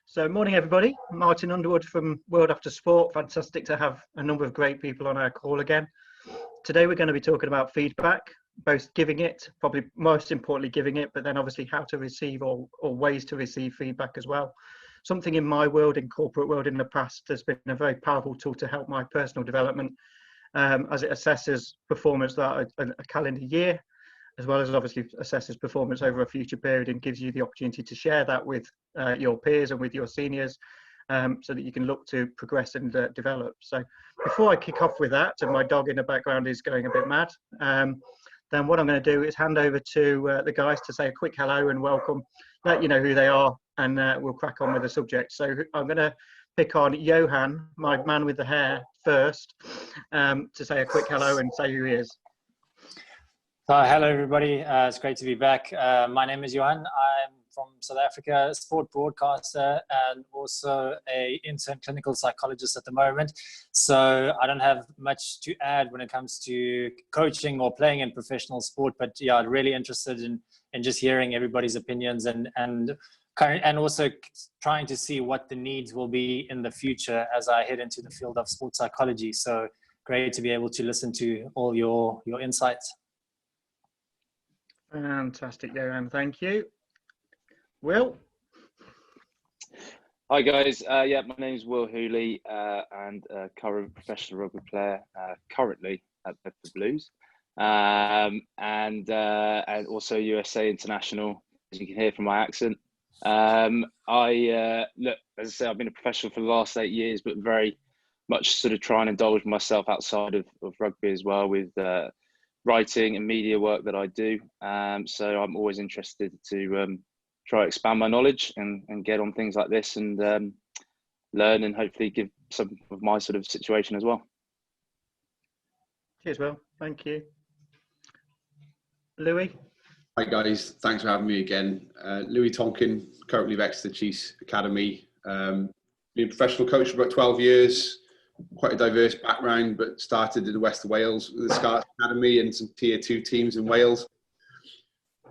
So morning everybody, Martin Underwood from World After Sport. Fantastic to have a number of great people on our call again. Today we're going to be talking about feedback, both giving it, probably most importantly giving it, but then obviously how to receive or ways to receive feedback as well. Something in my world, in corporate world in the past, has been a very powerful tool to help my personal development as it assesses performance throughout a calendar year, as well as obviously assesses performance over a future period and gives you the opportunity to share that with your peers and with your seniors so that you can look to progress and develop. So before I kick off with that, and my dog in the background is going a bit mad, then what I'm going to do is hand over to the guys to say a quick hello and welcome, let you know who they are, and we'll crack on with the subject. So I'm going to pick on Johan, my man with the hair, first, to say a quick hello and say who he is. Hello everybody, it's great to be back. My name is Johan. I'm from South Africa, sport broadcaster and also an intern clinical psychologist at the moment. So I don't have much to add when it comes to coaching or playing in professional sport, but yeah, really interested in just hearing everybody's opinions and also trying to see what the needs will be in the future as I head into the field of sports psychology. So great to be able to listen to all your insights. Fantastic, Johan. Thank you. Will? Hi guys. Yeah, my name is Will Hooley and current professional rugby player, currently at the Blues, and also USA international, as you can hear from my accent. Look, as I say, I've been a professional for the last 8 years, but very much sort of try and indulge myself outside of rugby as well with writing and media work that I do. So I'm always interested to try to expand my knowledge and get on things like this and learn and hopefully give some of my sort of situation as well. Cheers, Will. Thank you. Louis? Hi guys, thanks for having me again. Louis Tonkin, currently of Exeter Chiefs Academy. Been a professional coach for about 12 years. Quite a diverse background, but started in the West of Wales with the Scarlets Academy and some tier 2 teams in Wales.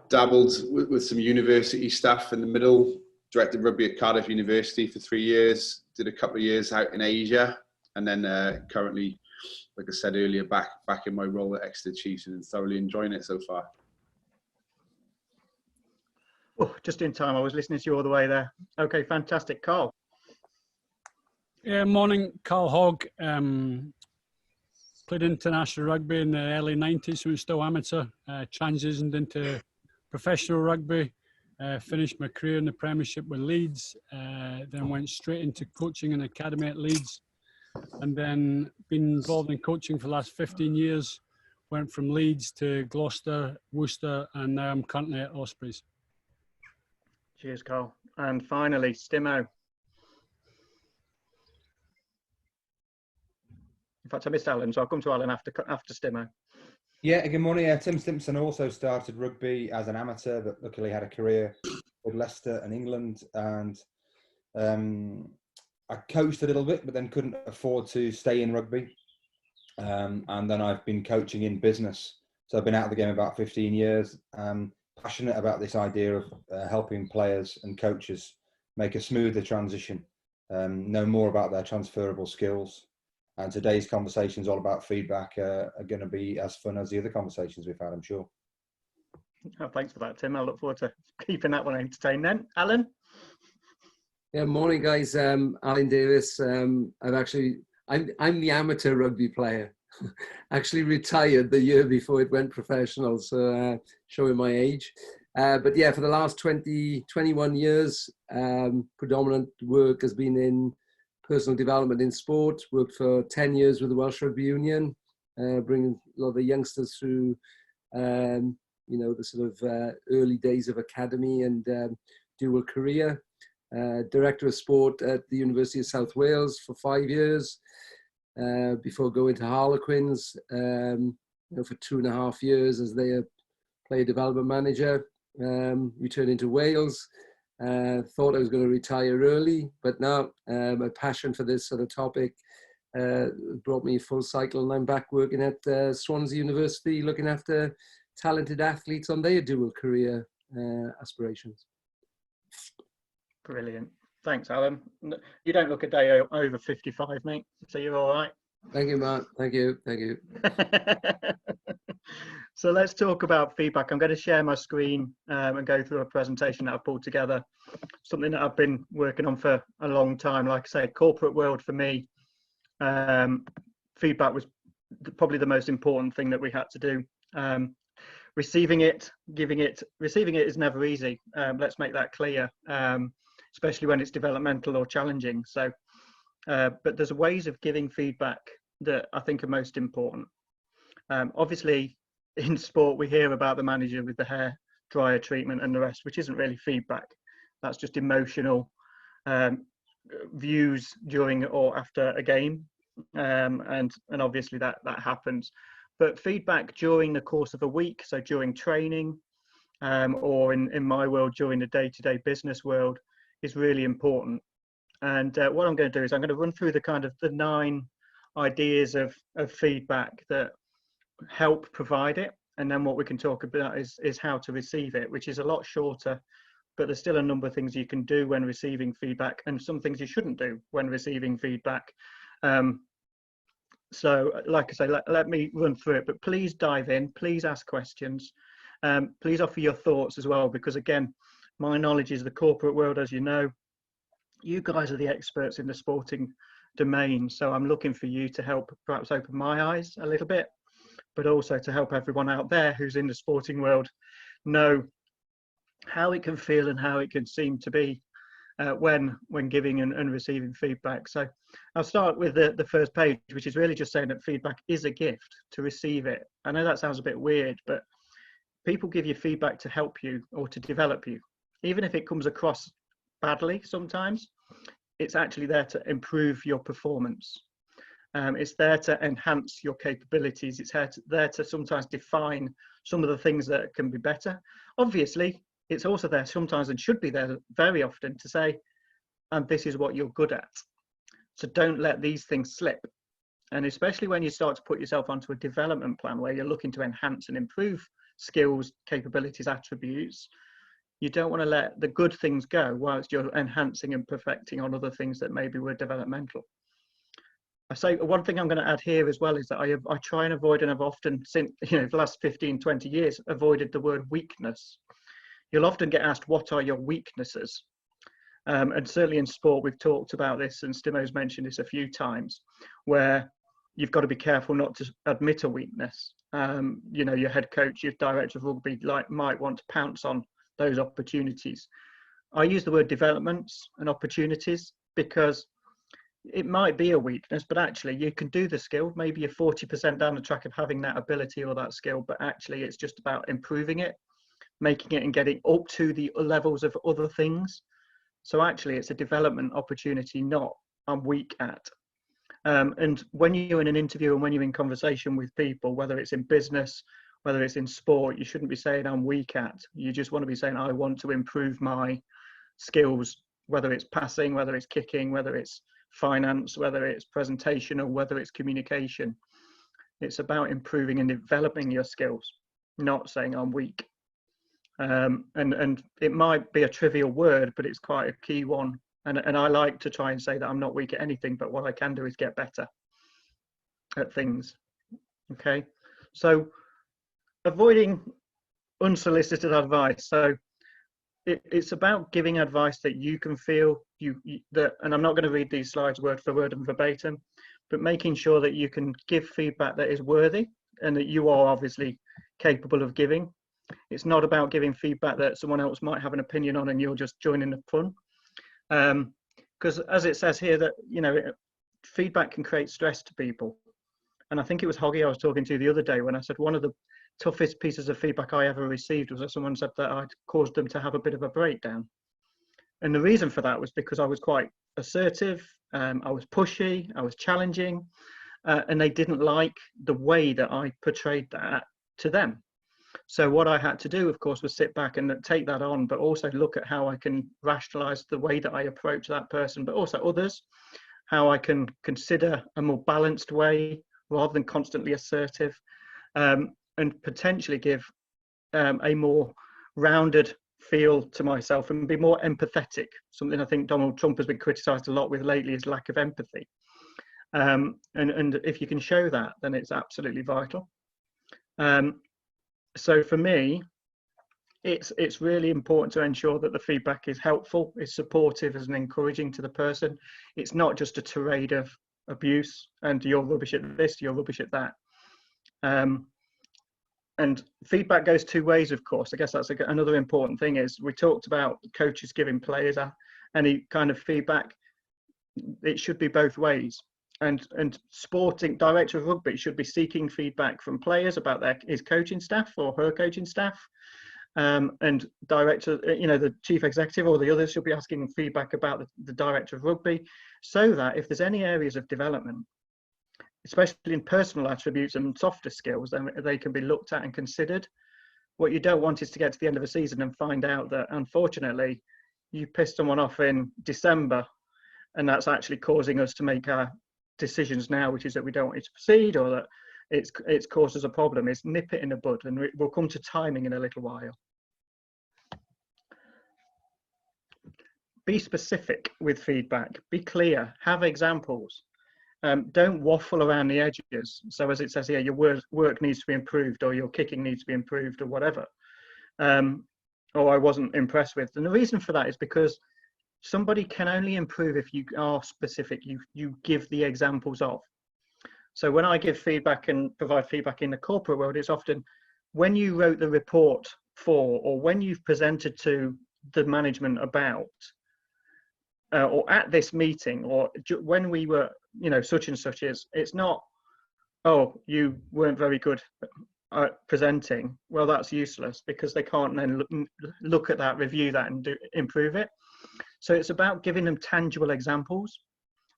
Dabbled with some university stuff in the middle, directed rugby at Cardiff University for 3 years, did a couple of years out in Asia, and then currently, like I said earlier, back in my role at Exeter Chiefs and thoroughly enjoying it so far. Oh, just in time, I was listening to you all the way there. Okay, fantastic. Carl? Yeah, morning, Carl Hogg. Played international rugby in the early 90s when I was still amateur, transitioned into professional rugby, finished my career in the Premiership with Leeds, then went straight into coaching in academy at Leeds, and then been involved in coaching for the last 15 years, went from Leeds to Gloucester, Worcester, and now I'm currently at Ospreys. Cheers, Carl. And finally, Stimo. In fact, I missed Alan, so I'll come to Alan after Stimo. Yeah, good morning. Tim Stimpson also started rugby as an amateur, but luckily had a career with Leicester and England. And I coached a little bit, but then couldn't afford to stay in rugby. And then I've been coaching in business. So I've been out of the game about 15 years. Passionate about this idea of helping players and coaches make a smoother transition, know more about their transferable skills. And today's conversation is all about feedback, are going to be as fun as the other conversations we've had, I'm sure. Oh, thanks for that, Tim. I look forward to keeping that one entertained then. Alan? Yeah, morning, guys. Alan Davis. I'm the amateur rugby player. Actually retired the year before it went professional, so showing my age. But yeah, for the last 21 years, predominant work has been in personal development in sport. Worked for 10 years with the Welsh Rugby Union, bringing a lot of the youngsters through, the sort of early days of academy and dual career. Director of sport at the University of South Wales for 5 years, before going to Harlequins for 2.5 years as their player development manager. Returning to Wales. Thought I was going to retire early, but now my passion for this sort of topic brought me full cycle, and I'm back working at Swansea University, looking after talented athletes on their dual career aspirations. Brilliant. Thanks, Alan. You don't look a day over 55, mate, so you're all right. Thank you, Mark. Thank you. Thank you. So let's talk about feedback. I'm going to share my screen and go through a presentation that I've pulled together, something that I've been working on for a long time. Like I say, corporate world for me, feedback was probably the most important thing that we had to do. Receiving it, giving it, receiving it is never easy. Let's make that clear, especially when it's developmental or challenging. So, but there's ways of giving feedback that I think are most important. Obviously, in sport, we hear about the manager with the hair dryer treatment and the rest, which isn't really feedback. That's just emotional views during or after a game, and obviously that happens. But feedback during the course of a week, so during training, or in my world, during the day-to-day business world, is really important. And what I'm going to do is I'm going to run through the 9 ideas of feedback that help provide it. And then what we can talk about is how to receive it, which is a lot shorter, but there's still a number of things you can do when receiving feedback and some things you shouldn't do when receiving feedback. So like I say, let me run through it, but please dive in, please ask questions, please offer your thoughts as well, because again, my knowledge is the corporate world, as you know. You guys are the experts in the sporting domain, so I'm looking for you to help perhaps open my eyes a little bit, but also to help everyone out there who's in the sporting world know how it can feel and how it can seem to be when giving and receiving feedback. So I'll start with the first page, which is really just saying that feedback is a gift. To receive it, I know that sounds a bit weird, but people give you feedback to help you or to develop you. Even if it comes across badly sometimes, it's actually there to improve your performance. It's there to enhance your capabilities. It's there to sometimes define some of the things that can be better. Obviously, it's also there sometimes, and should be there very often, to say, and this is what you're good at. So don't let these things slip. And especially when you start to put yourself onto a development plan where you're looking to enhance and improve skills, capabilities, attributes, you don't want to let the good things go whilst you're enhancing and perfecting on other things that maybe were developmental. I say one thing I'm going to add here as well is that I try and avoid, and I've often, since the last 15, 20 years, avoided the word weakness. You'll often get asked, what are your weaknesses? And certainly in sport, we've talked about this, and Stimo's mentioned this a few times, where you've got to be careful not to admit a weakness. Your head coach, your director of rugby might want to pounce on those opportunities. I use the word developments and opportunities because it might be a weakness, but actually you can do the skill. Maybe you're 40% down the track of having that ability or that skill, but actually it's just about improving it, making it and getting up to the levels of other things. So actually it's a development opportunity, not I'm weak at. And when you're in an interview and when you're in conversation with people, whether it's in business, whether it's in sport, you shouldn't be saying I'm weak at. You just want to be saying I want to improve my skills, whether it's passing, whether it's kicking, whether it's finance, whether it's presentation, or whether it's communication. It's about improving and developing your skills, not saying I'm weak. And it might be a trivial word, but it's quite a key one. And I like to try and say that I'm not weak at anything, but what I can do is get better at things. Okay, so avoiding unsolicited advice. So it's about giving advice that you can feel and I'm not going to read these slides word for word and verbatim, but making sure that you can give feedback that is worthy and that you are obviously capable of giving. It's not about giving feedback that someone else might have an opinion on and you're just joining the fun. Because as it says here that, feedback can create stress to people. And I think it was Hoggy I was talking to the other day when I said one of the toughest pieces of feedback I ever received was that someone said that I'd caused them to have a bit of a breakdown. And the reason for that was because I was quite assertive, I was pushy, I was challenging, and they didn't like the way that I portrayed that to them. So what I had to do, of course, was sit back and take that on, but also look at how I can rationalize the way that I approach that person, but also others, how I can consider a more balanced way rather than constantly assertive, and potentially give a more rounded feel to myself and be more empathetic. Something I think Donald Trump has been criticised a lot with lately is lack of empathy. And if you can show that, then it's absolutely vital. So for me, it's really important to ensure that the feedback is helpful, is supportive, and encouraging to the person. It's not just a tirade of abuse and you're rubbish at this, you're rubbish at that. And feedback goes two ways, of course. I guess that's another important thing. Is we talked about coaches giving players any kind of feedback. It should be both ways. And sporting director of rugby should be seeking feedback from players about his coaching staff or her coaching staff. And director, the chief executive or the others should be asking feedback about the director of rugby, so that if there's any areas of development, especially in personal attributes and softer skills, then they can be looked at and considered. What you don't want is to get to the end of a season and find out that, unfortunately, you pissed someone off in December, and that's actually causing us to make our decisions now, which is that we don't want you to proceed, or that it's caused us a problem. Is nip it in the bud, and we'll come to timing in a little while. Be specific with feedback. Be clear. Have examples. Don't waffle around the edges. So as it says here, your work needs to be improved, or your kicking needs to be improved, or whatever. Or I wasn't impressed with. And the reason for that is because somebody can only improve if you are specific. You give the examples of. So when I give feedback and provide feedback in the corporate world, it's often when you wrote the report for, or when you've presented to the management about, or at this meeting, or when we were, such and such is. It's not, oh, you weren't very good at presenting. Well, that's useless, because they can't then look at that, review that, and improve it. So it's about giving them tangible examples.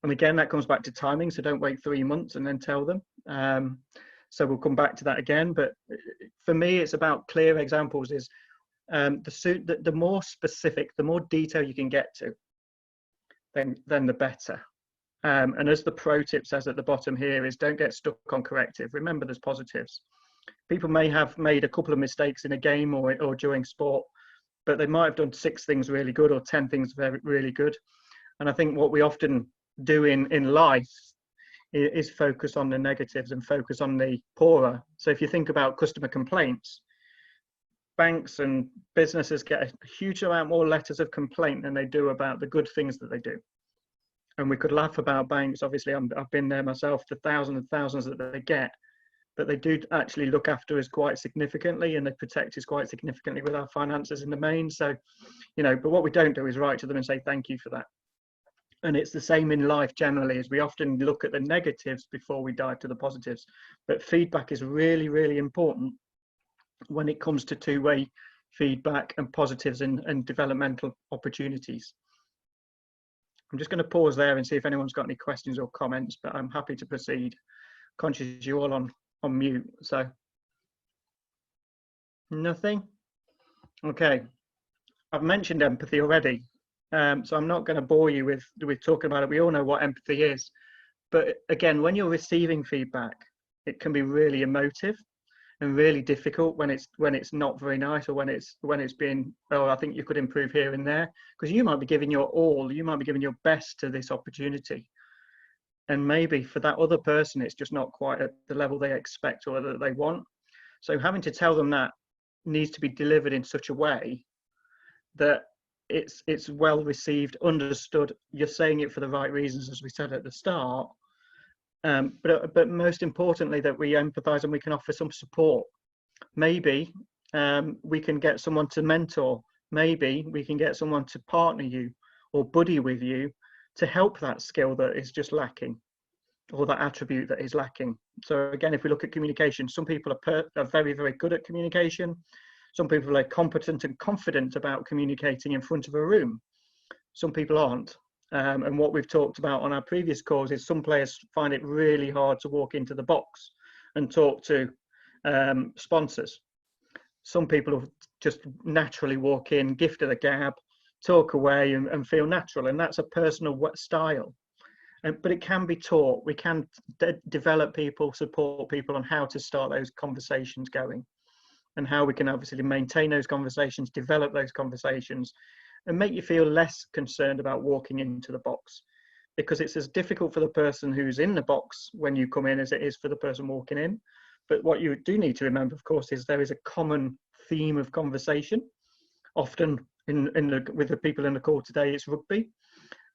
And again, that comes back to timing. So don't wait 3 months and then tell them. So we'll come back to that again. But for me, it's about clear examples. Is the more specific, the more detail you can get to, then the better. And as the pro tip says at the bottom here, is don't get stuck on corrective. Remember, there's positives. People may have made a couple of mistakes in a game or during sport, but they might have done 6 things really good, or 10 things really good. And I think what we often do in life is focus on the negatives and focus on the poorer. So if you think about customer complaints, banks and businesses get a huge amount more letters of complaint than they do about the good things that they do. And we could laugh about banks. Obviously, I've been there myself, the thousands and thousands that they get, but they do actually look after us quite significantly, and they protect us quite significantly with our finances in the main. So, but what we don't do is write to them and say, thank you for that. And it's the same in life generally, as we often look at the negatives before we dive to the positives. But feedback is really, really important when it comes to two-way feedback and positives and developmental opportunities. I'm just going to pause there and see if anyone's got any questions or comments, but I'm happy to proceed. Conscious you're all on mute, so nothing. Okay, I've mentioned empathy already, so I'm not going to bore you with talking about it. We all know what empathy is, but again, when you're receiving feedback, it can be really emotive and really difficult when it's not very nice, or when it's being, oh, I think you could improve here and there, because you might be giving your all, you might be giving your best to this opportunity, and maybe for that other person it's just not quite at the level they expect or that they want. So having to tell them that needs to be delivered in such a way that it's well received, understood, you're saying it for the right reasons, as we said at the start. But most importantly, that we empathize and we can offer some support. Maybe we can get someone to mentor. Maybe we can get someone to partner you or buddy with you to help that skill that is just lacking, or that attribute that is lacking. So again, if we look at communication, some people are very, very good at communication. Some people are competent and confident about communicating in front of a room. Some people aren't. And what we've talked about on our previous calls is some players find it really hard to walk into the box and talk to sponsors. Some people just naturally walk in, gift of the gab, talk away and feel natural, and that's a personal style. But it can be taught. We can develop people, support people on how to start those conversations going. and how we can obviously maintain those conversations, develop those conversations, and make you feel less concerned about walking into the box, because it's as difficult for the person who's in the box when you come in as it is for the person walking in. But what you do need to remember, of course, is there is a common theme of conversation. Often with the people in the call today, it's rugby.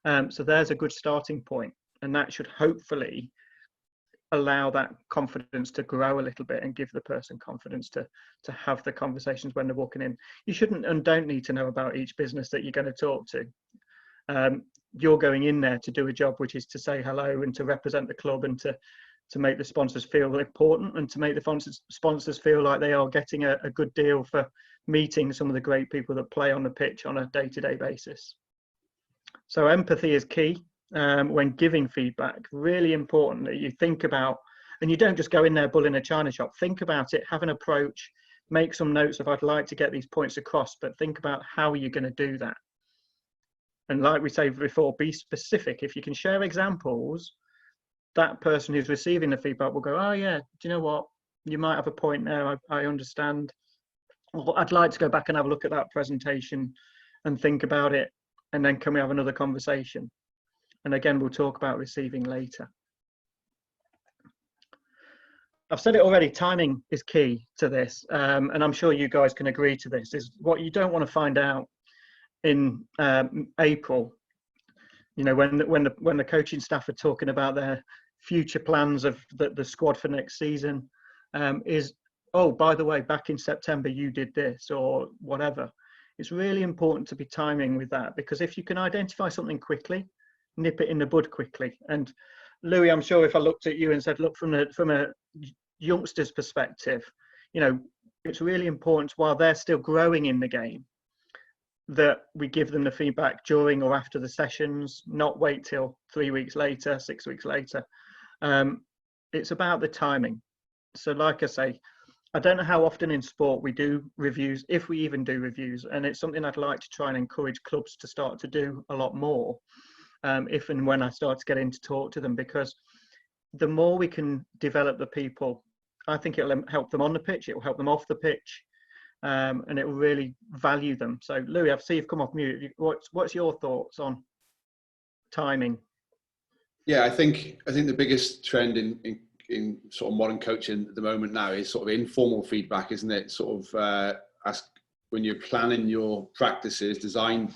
So there's a good starting point, and that should hopefully allow that confidence to grow a little bit and give the person confidence to have the conversations when they're walking in. You shouldn't and don't need to know about each business that you're going to talk to. You're going in there to do a job, which is to say hello and to represent the club, and to make the sponsors feel important, and to make the sponsors feel like they are getting a good deal for meeting some of the great people that play on the pitch on a day-to-day basis. So empathy is key when giving feedback. Really important that you think about, and you don't just go in there bull in a china shop. Think about it, have an approach, make some notes of I'd like to get these points across, but think about how you're going to do that. And like we say before, be specific. If you can share examples, that person who's receiving the feedback will go, oh yeah, do you know what? You might have a point there, I understand. Or I'd like to go back and have a look at that presentation and think about it. And then can we have another conversation? And again, we'll talk about receiving later. I've said it already, timing is key to this. And I'm sure you guys can agree to this, is what you don't want to find out in April, you know, when the coaching staff are talking about their future plans of the squad for next season, is, oh, by the way, back in September you did this or whatever. It's really important to be timing with that, because if you can identify something quickly, nip it in the bud quickly. And Louis, I'm sure if I looked at you and said, look, from a youngster's perspective, you know, it's really important while they're still growing in the game that we give them the feedback during or after the sessions, not wait till 3 weeks later, 6 weeks later. It's about the timing. So like I say, I don't know how often in sport we do reviews, if we even do reviews, and it's something I'd like to try and encourage clubs to start to do a lot more, if and when I start to get in to talk to them, because the more we can develop the people, I think it'll help them on the pitch, it will help them off the pitch, and it will really value them. So Louis, I see you've come off mute. What's your thoughts on timing? Yeah, I think the biggest trend in sort of modern coaching at the moment now is sort of informal feedback, isn't it? Sort of ask when you're planning your practices, design,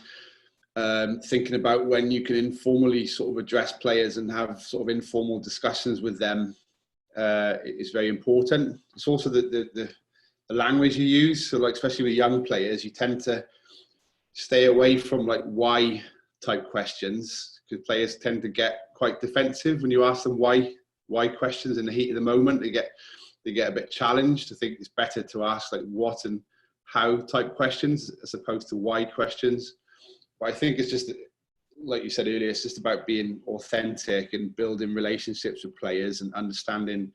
thinking about when you can informally sort of address players and have sort of informal discussions with them is very important. It's also the language you use. So like, especially with young players, you tend to stay away from like why type questions, because players tend to get quite defensive when you ask them why questions in the heat of the moment. They get a bit challenged. I think it's better to ask like what and how type questions as opposed to why questions. But I think it's just, like you said earlier, it's just about being authentic and building relationships with players and understanding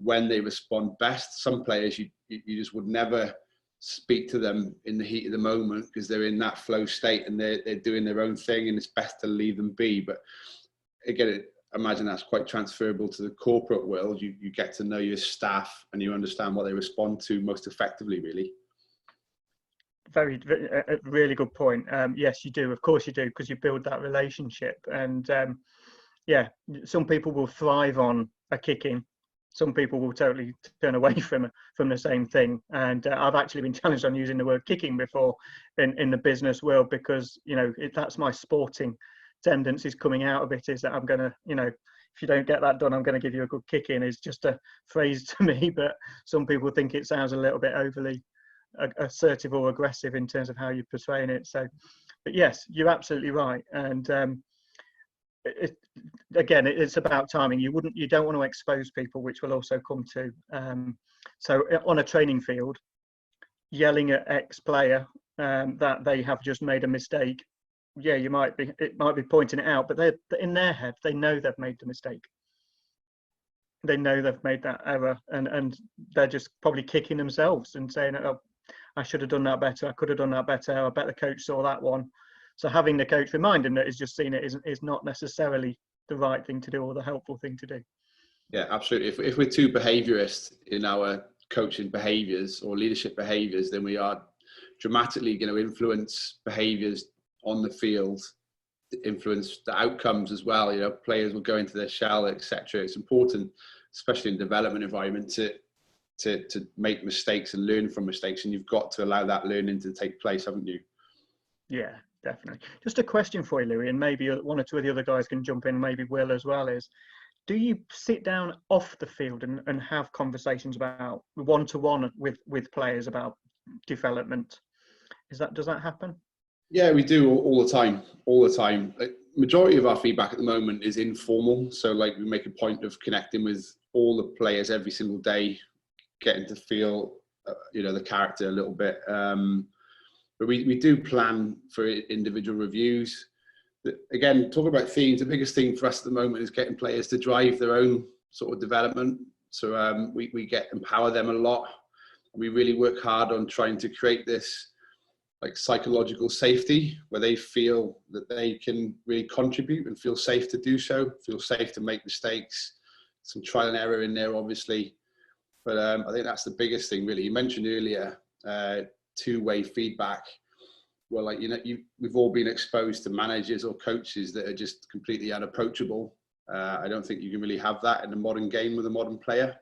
when they respond best. Some players you just would never speak to them in the heat of the moment because they're in that flow state and they're doing their own thing, and it's best to leave them be. But again, I imagine that's quite transferable to the corporate world. You get to know your staff and you understand what they respond to most effectively, really. Really good point. Yes, you do. Of course you do, because you build that relationship. And yeah, some people will thrive on a kicking. Some people will totally turn away from the same thing. And I've actually been challenged on using the word kicking before in the business world, because, you know, that's my sporting tendencies coming out of it, is that I'm going to, you know, if you don't get that done, I'm going to give you a good kick in, is just a phrase to me. But some people think it sounds a little bit overly assertive or aggressive in terms of how you're portraying it. So, but yes, you're absolutely right. And it's about timing. You don't want to expose people, which we'll also come to. So on a training field, yelling at ex-player that they have just made a mistake, yeah, it might be pointing it out, but they're in their head, they know they've made the mistake. They know they've made that error, and they're just probably kicking themselves and saying, oh, I should have done that better, I could have done that better, I bet the coach saw that one. So having the coach remind him that he's just seen it is not necessarily the right thing to do or the helpful thing to do. Yeah, absolutely. If we're too behaviourist in our coaching behaviours or leadership behaviours, then we are dramatically going to influence behaviours on the field, influence the outcomes as well. You know, players will go into their shell, etc. It's important, especially in development environment, to make mistakes and learn from mistakes, and you've got to allow that learning to take place, haven't you? Yeah, definitely. Just a question for you, Louis, and maybe one or two of the other guys can jump in, maybe Will as well, is do you sit down off the field and have conversations about one-to-one with players about development? Does that happen? Yeah, we do all the time. Like, majority of our feedback at the moment is informal. So like we make a point of connecting with all the players every single day, getting to feel, the character a little bit. But we do plan for individual reviews. Again, talking about themes, the biggest thing for us at the moment is getting players to drive their own sort of development. So we empower them a lot. We really work hard on trying to create this like psychological safety where they feel that they can really contribute and feel safe to do so, feel safe to make mistakes, some trial and error in there, obviously. But I think that's the biggest thing, really. You mentioned earlier, two-way feedback. Well, like, we've all been exposed to managers or coaches that are just completely unapproachable. I don't think you can really have that in the modern game with a modern player.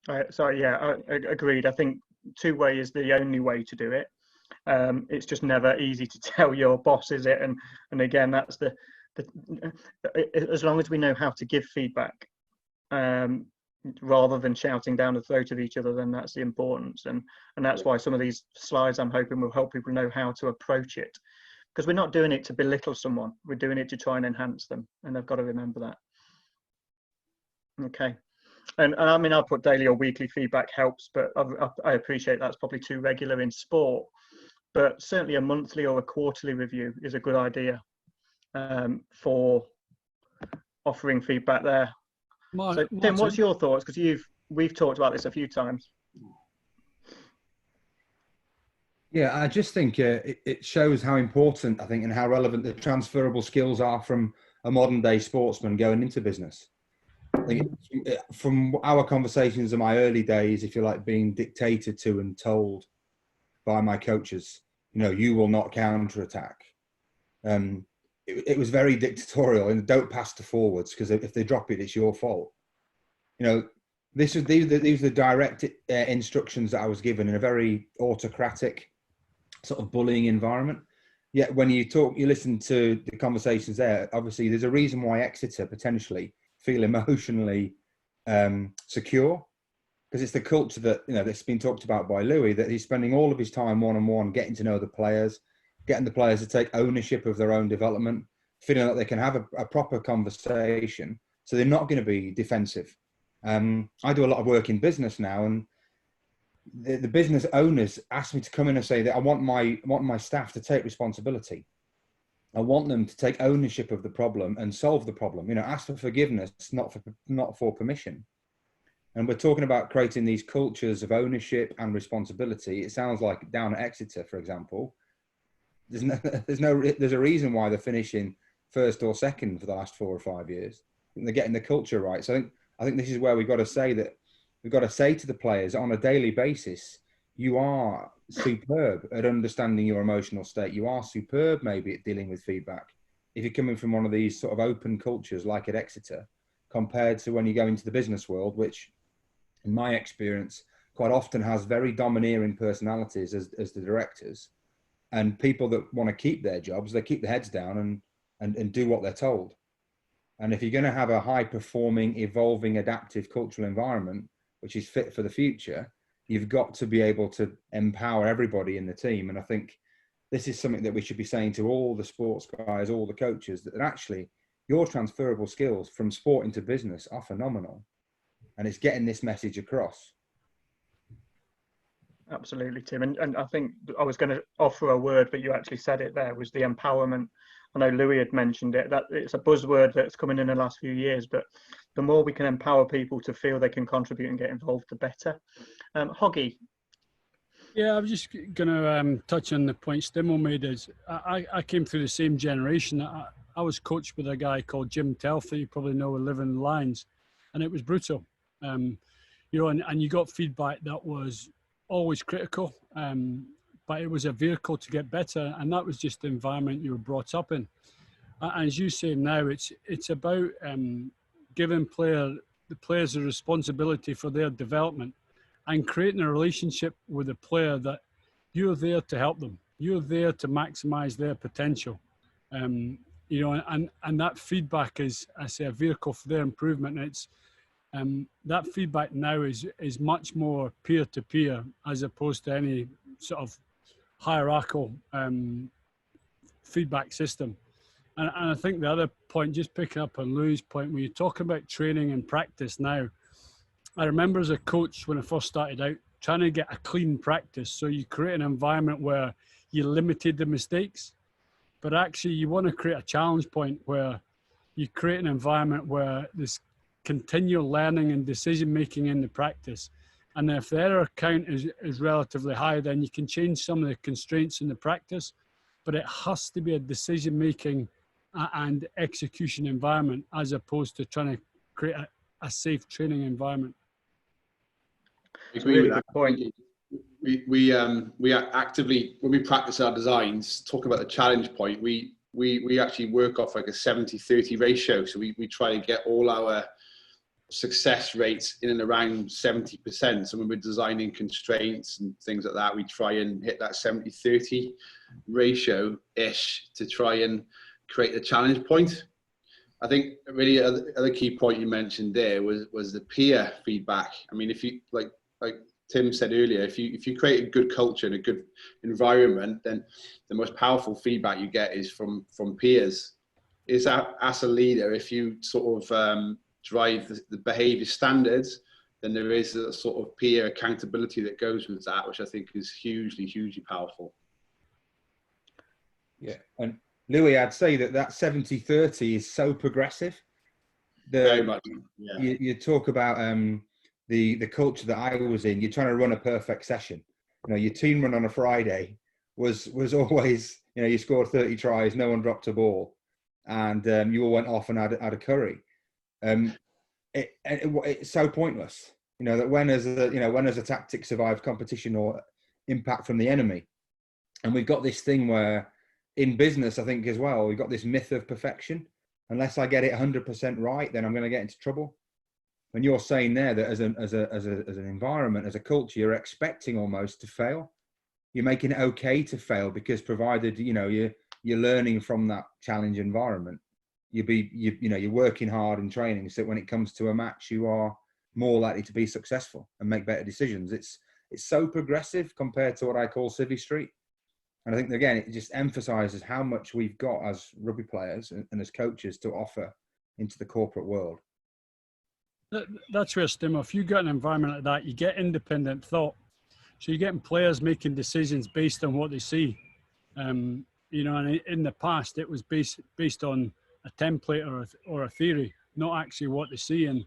Agreed. I think two-way is the only way to do it. It's just never easy to tell your boss, is it? And again, that's the as long as we know how to give feedback, rather than shouting down the throat of each other, then that's the importance. And that's why some of these slides, I'm hoping, will help people know how to approach it, because we're not doing it to belittle someone. We're doing it to try and enhance them, and they've got to remember that. Okay. And I mean, I'll put daily or weekly feedback helps, but I appreciate that's probably too regular in sport. But certainly a monthly or a quarterly review is a good idea for offering feedback there. So, Tim, what's your thoughts? Because we've talked about this a few times. Yeah, I just think it shows how important, I think, and how relevant the transferable skills are from a modern day sportsman going into business. I think from our conversations in my early days, if you like, being dictated to and told by my coaches, you will not counterattack. It was very dictatorial, and don't pass to forwards, because if they drop it, it's your fault. These are the direct instructions that I was given in a very autocratic sort of bullying environment. Yet when you listen to the conversations there, obviously there's a reason why Exeter potentially feel emotionally secure, because it's the culture that that's been talked about by Louis, that he's spending all of his time one-on-one getting to know the players, getting the players to take ownership of their own development, feeling that they can have a proper conversation, so they're not going to be defensive. I do a lot of work in business now, and the business owners ask me to come in and say that I want my staff to take responsibility. I want them to take ownership of the problem and solve the problem. Ask for forgiveness, not for permission. And we're talking about creating these cultures of ownership and responsibility. It sounds like down at Exeter, for example, there's a reason why they're finishing first or second for the last 4 or 5 years. They're getting the culture right. So I think this is where we've got to say to the players on a daily basis, you are superb at understanding your emotional state. You are superb maybe at dealing with feedback. If you're coming from one of these sort of open cultures like at Exeter, compared to when you go into the business world, which in my experience quite often has very domineering personalities as the directors, and people that want to keep their jobs, they keep their heads down and do what they're told. And if you're going to have a high performing, evolving, adaptive cultural environment, which is fit for the future, you've got to be able to empower everybody in the team. And I think this is something that we should be saying to all the sports guys, all the coaches, that actually your transferable skills from sport into business are phenomenal. And it's getting this message across. Absolutely, Tim. And I think I was going to offer a word, but you actually said it there, was the empowerment. I know Louis had mentioned it, that it's a buzzword that's coming in the last few years, but the more we can empower people to feel they can contribute and get involved, the better. Hoggy. Yeah, I was just going to touch on the point Stimo made. Is I came through the same generation. I was coached with a guy called Jim Telfer, you probably know, with Living Lions. and it was brutal. You know, and you got feedback that was always critical, but it was a vehicle to get better, and that was just the environment you were brought up in. As you say now, it's about giving the players a responsibility for their development and creating a relationship with the player that you're there to help them. You're there to maximize their potential. You know, and that feedback is, I say, a vehicle for their improvement. And it's that feedback now is much more peer-to-peer as opposed to any sort of hierarchical feedback system. And I think the other point, just picking up on Louis' point, when you talk about training and practice now, I remember as a coach when I first started out, trying to get a clean practice. So you create an environment where you limited the mistakes, but actually you want to create a challenge point where you create an environment where there's continual learning and decision making in the practice. And if the error count is relatively high, then you can change some of the constraints in the practice, but it has to be a decision making and execution environment as opposed to trying to create a safe training environment. It's a really good point. We are actively, when we practice our designs, talk about the challenge point, we actually work off like a 70-30 ratio. So we try to get all our success rates in and around 70%. So when we're designing constraints and things like that, we try and hit that 70-30 ratio-ish to try and create the challenge point. I think really other key point you mentioned there was the peer feedback. I mean, if you like Tim said earlier, if you create a good culture and a good environment, then the most powerful feedback you get is from peers. Is that as a leader, if you sort of drive the behavior standards, then there is a sort of peer accountability that goes with that, which I think is hugely powerful. Yeah, and Louis, I'd say that 70-30 is so progressive. Very much. Yeah. You talk about the culture that I was in. You're trying to run a perfect session. You know, your team run on a Friday was always, you know, you scored 30 tries, no one dropped a ball, and you all went off and had a curry. It's so pointless. You know that when has a tactic survived competition or impact from the enemy, and we've got this thing where in business, I think as well, we've got this myth of perfection. Unless I get it 100% right, then I'm going to get into trouble. When you're saying there that as an environment, as a culture, you're expecting almost to fail. You're making it okay to fail because provided you're learning from that challenge environment, you're working hard in training so that when it comes to a match, you are more likely to be successful and make better decisions. It's so progressive compared to what I call Civvy Street. And I think, again, it just emphasizes how much we've got as rugby players and as coaches to offer into the corporate world. That's where, Stimmer, if you get an environment like that, you get independent thought. So you're getting players making decisions based on what they see. And in the past, it was based on a template or a theory, not actually what they see. And,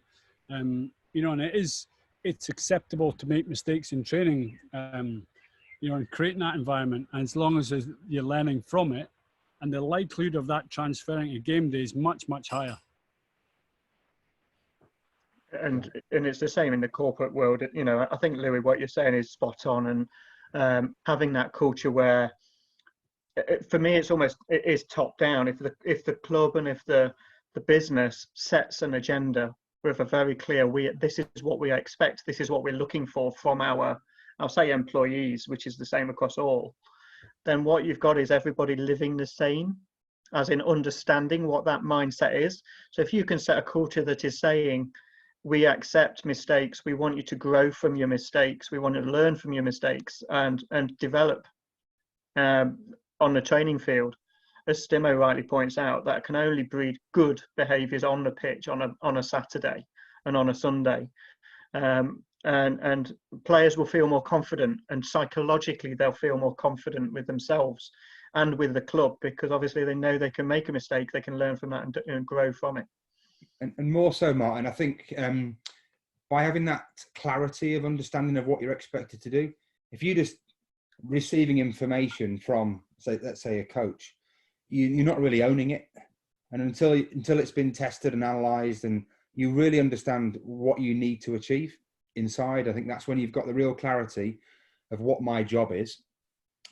and it's acceptable to make mistakes in training, and creating that environment. And as long as you're learning from it, and the likelihood of that transferring to game day is much, much higher. And it's the same in the corporate world. I think, Louis, what you're saying is spot on. And having that culture where, for me, it is top down. If the club and if the business sets an agenda with a very clear, this is what we expect, this is what we're looking for from our, I'll say, employees, which is the same across all, then what you've got is everybody living the same, as in understanding what that mindset is. So if you can set a culture that is saying, we accept mistakes, we want you to grow from your mistakes, we want to learn from your mistakes and develop on the training field, as Stimo rightly points out, that can only breed good behaviours on the pitch on a Saturday and on a Sunday. And players will feel more confident, and psychologically they'll feel more confident with themselves and with the club, because obviously they know they can make a mistake, they can learn from that and grow from it. And more so, Martin, I think by having that clarity of understanding of what you're expected to do, if you're just receiving information from, let's say a coach, you're not really owning it. And until it's been tested and analysed and you really understand what you need to achieve inside. I think that's when you've got the real clarity of what my job is,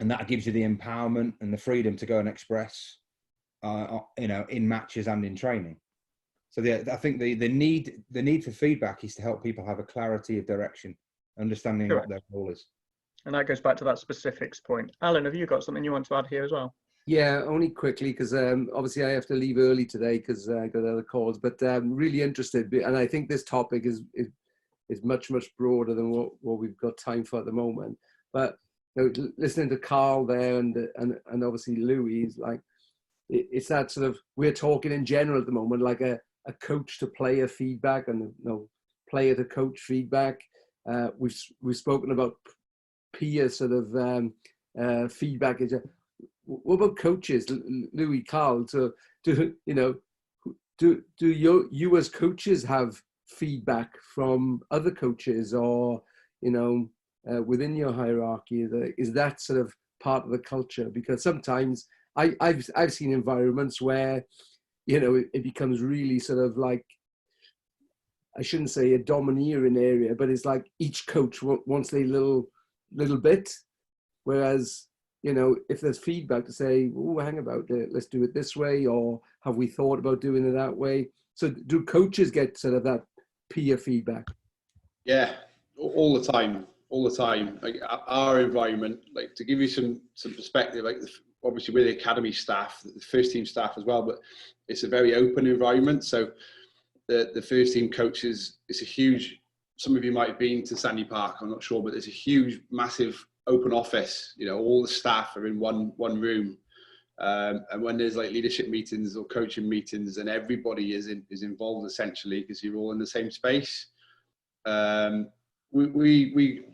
and that gives you the empowerment and the freedom to go and express, in matches and in training. So I think the need for feedback is to help people have a clarity of direction, understanding Correct. what their role is. And that goes back to that specifics point. Alan, have you got something you want to add here as well? Yeah, only quickly, because obviously I have to leave early today because I got other calls, but I'm really interested. And I think this topic is much, much broader than what we've got time for at the moment. But listening to Carl there and obviously Louis, is like, it's that sort of, we're talking in general at the moment, like a coach to player feedback and player to coach feedback. We've spoken about peer sort of feedback. What about coaches, Louis, Carl? So do you as coaches have feedback from other coaches, or within your hierarchy? Is that sort of part of the culture? Because sometimes I've seen environments where it becomes really sort of like, I shouldn't say a domineering area, but it's like each coach wants a little bit, whereas if there's feedback to say, oh, hang about it, let's do it this way, or have we thought about doing it that way? So do coaches get sort of that peer feedback? Yeah, all the time. Like our environment, like to give you some perspective, like obviously we're the academy staff, the first team staff as well, but it's a very open environment. So the first team coaches, it's a huge, some of you might have been to Sandy Park, I'm not sure, but there's a huge, massive open office. All the staff are in one room. And when there's like leadership meetings or coaching meetings, and everybody is involved essentially because you're all in the same space. We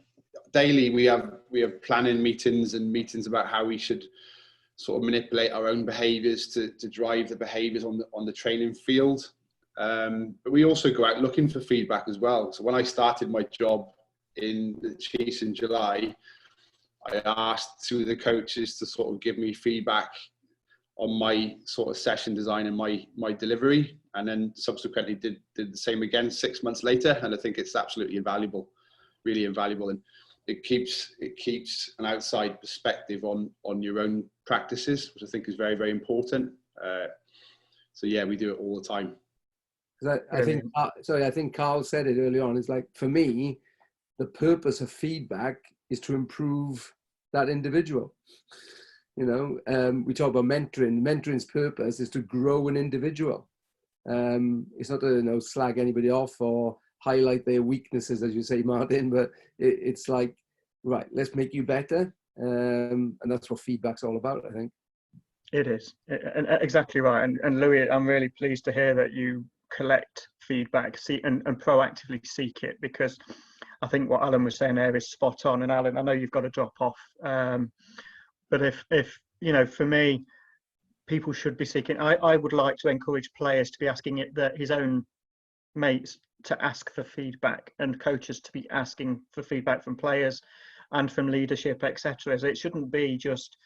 daily we have planning meetings and meetings about how we should sort of manipulate our own behaviours to drive the behaviours on the training field. But we also go out looking for feedback as well. So when I started my job in the Chiefs in July, I asked through the coaches to sort of give me feedback on my sort of session design and my delivery, and then subsequently did the same again 6 months later. And I think it's absolutely invaluable, really invaluable, and it keeps an outside perspective on your own practices, which I think is very, very important. So yeah, we do it all the time. I think Carl said it early on. It's like, for me, the purpose of feedback is to improve that individual. We talk about mentoring. Mentoring's purpose is to grow an individual. It's not to slag anybody off or highlight their weaknesses, as you say, Martin, but it's like, right, let's make you better. And that's what feedback's all about, I think. It is, and exactly right. And Louis, I'm really pleased to hear that you collect feedback, and proactively seek it, because I think what Alan was saying there is spot on. And Alan, I know you've got to drop off, but if for me, people should be seeking. I would like to encourage players to be asking his own mates to ask for feedback, and coaches to be asking for feedback from players and from leadership, etc. So it shouldn't be just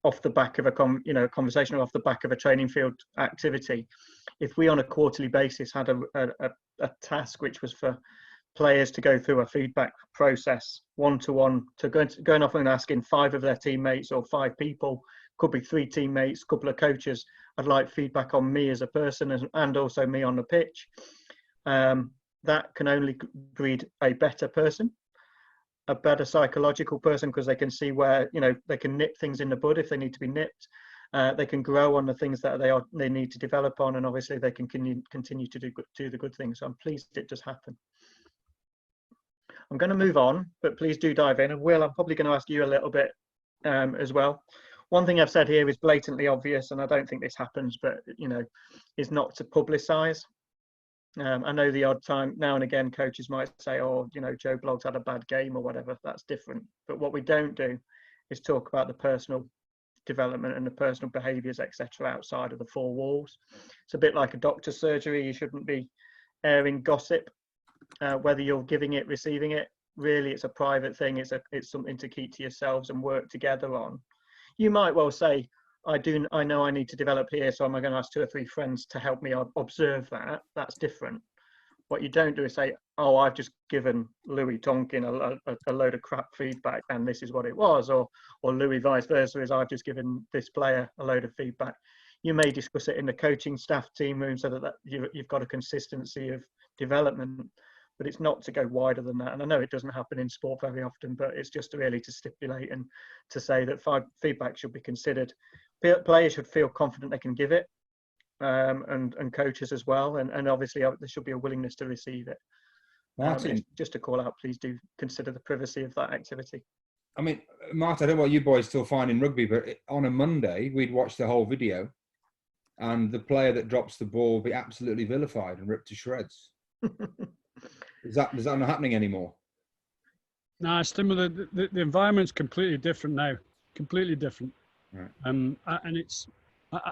off the back of a conversation or off the back of a training field activity. If we on a quarterly basis had a task which was for players to go through a feedback process one-to-one, to going off and asking 5 of their teammates or 5 people, could be 3 teammates, a couple of coaches, I'd like feedback on me as a person and also me on the pitch. That can only breed a better person, a better psychological person, because they can see where they can nip things in the bud if they need to be nipped. They can grow on the things that they need to develop on, and obviously they can continue to do the good things. So I'm pleased it does happen. I'm going to move on, but please do dive in. And Will, I'm probably going to ask you a little bit as well. One thing I've said here is blatantly obvious, and I don't think this happens, but is not to publicise. I know the odd time now and again coaches might say, oh, Joe Blogg's had a bad game or whatever. That's different. But what we don't do is talk about the personal development and the personal behaviours, etc., outside of the 4 walls. It's a bit like a doctor's surgery. You shouldn't be airing gossip, whether you're giving it, receiving it. Really, it's a private thing. It's something to keep to yourselves and work together on. You might well say, I know I need to develop here, so I'm going to ask 2 or 3 friends to help me observe that. That's different. What you don't do is say, oh, I've just given Louis Tonkin a load of crap feedback and this is what it was, or Louis vice versa is I've just given this player a load of feedback. You may discuss it in the coaching staff team room so that you've got a consistency of development, but it's not to go wider than that. And I know it doesn't happen in sport very often, but it's just really to stipulate and to say that feedback should be considered. Players should feel confident they can give it, and coaches as well. And obviously there should be a willingness to receive it. Martin, just to call out, please do consider the privacy of that activity. I mean, Martin, I don't know what you boys still find in rugby, but on a Monday, we'd watch the whole video and the player that drops the ball will be absolutely vilified and ripped to shreds. Is that not happening anymore? No, the environment's completely different now. Completely different. Right. And it's,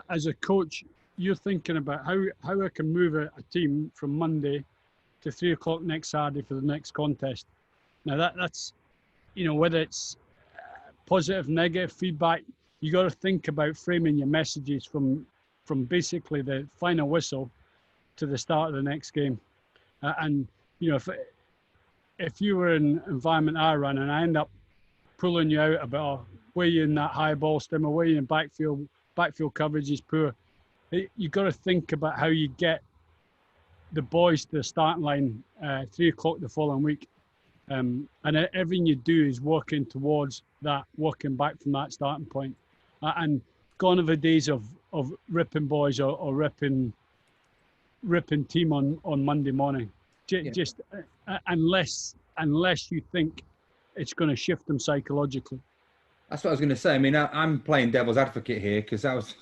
as a coach, you're thinking about how I can move a team from Monday to 3 o'clock next Saturday for the next contest. Now that's, whether it's positive, negative feedback, you got to think about framing your messages from basically the final whistle to the start of the next game. And if you were in an environment I run and I end up pulling you out about where you're in that high ball stem or where you're in backfield coverage is poor, you got to think about how you get the boys to the starting line 3 o'clock the following week. And everything you do is working towards that, working back from that starting point. And gone are the days of ripping boys or ripping team on Monday morning. Just unless you think it's going to shift them psychologically. That's what I was going to say. I mean, I'm playing devil's advocate here because I was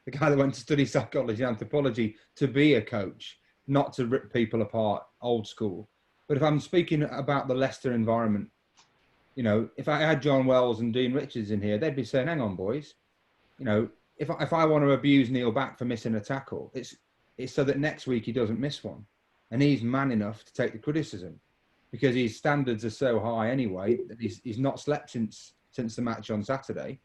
the guy that went to study psychology and anthropology to be a coach, not to rip people apart, old school. But if I'm speaking about the Leicester environment, if I had John Wells and Dean Richards in here, they'd be saying, hang on, boys, if I want to abuse Neil Back for missing a tackle, it's so that next week he doesn't miss one. And he's man enough to take the criticism because his standards are so high anyway that he's not slept since the match on Saturday.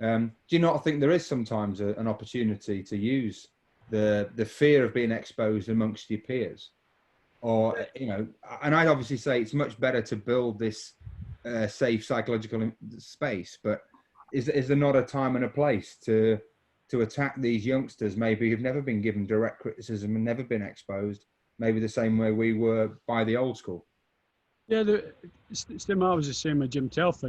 Do you not think there is sometimes an opportunity to use the fear of being exposed amongst your peers? Or, and I'd obviously say it's much better to build this safe psychological space, but is there not a time and a place to attack these youngsters maybe who've never been given direct criticism and never been exposed, maybe the same way we were by the old school? Yeah, Stim, was the same with Jim Telfer.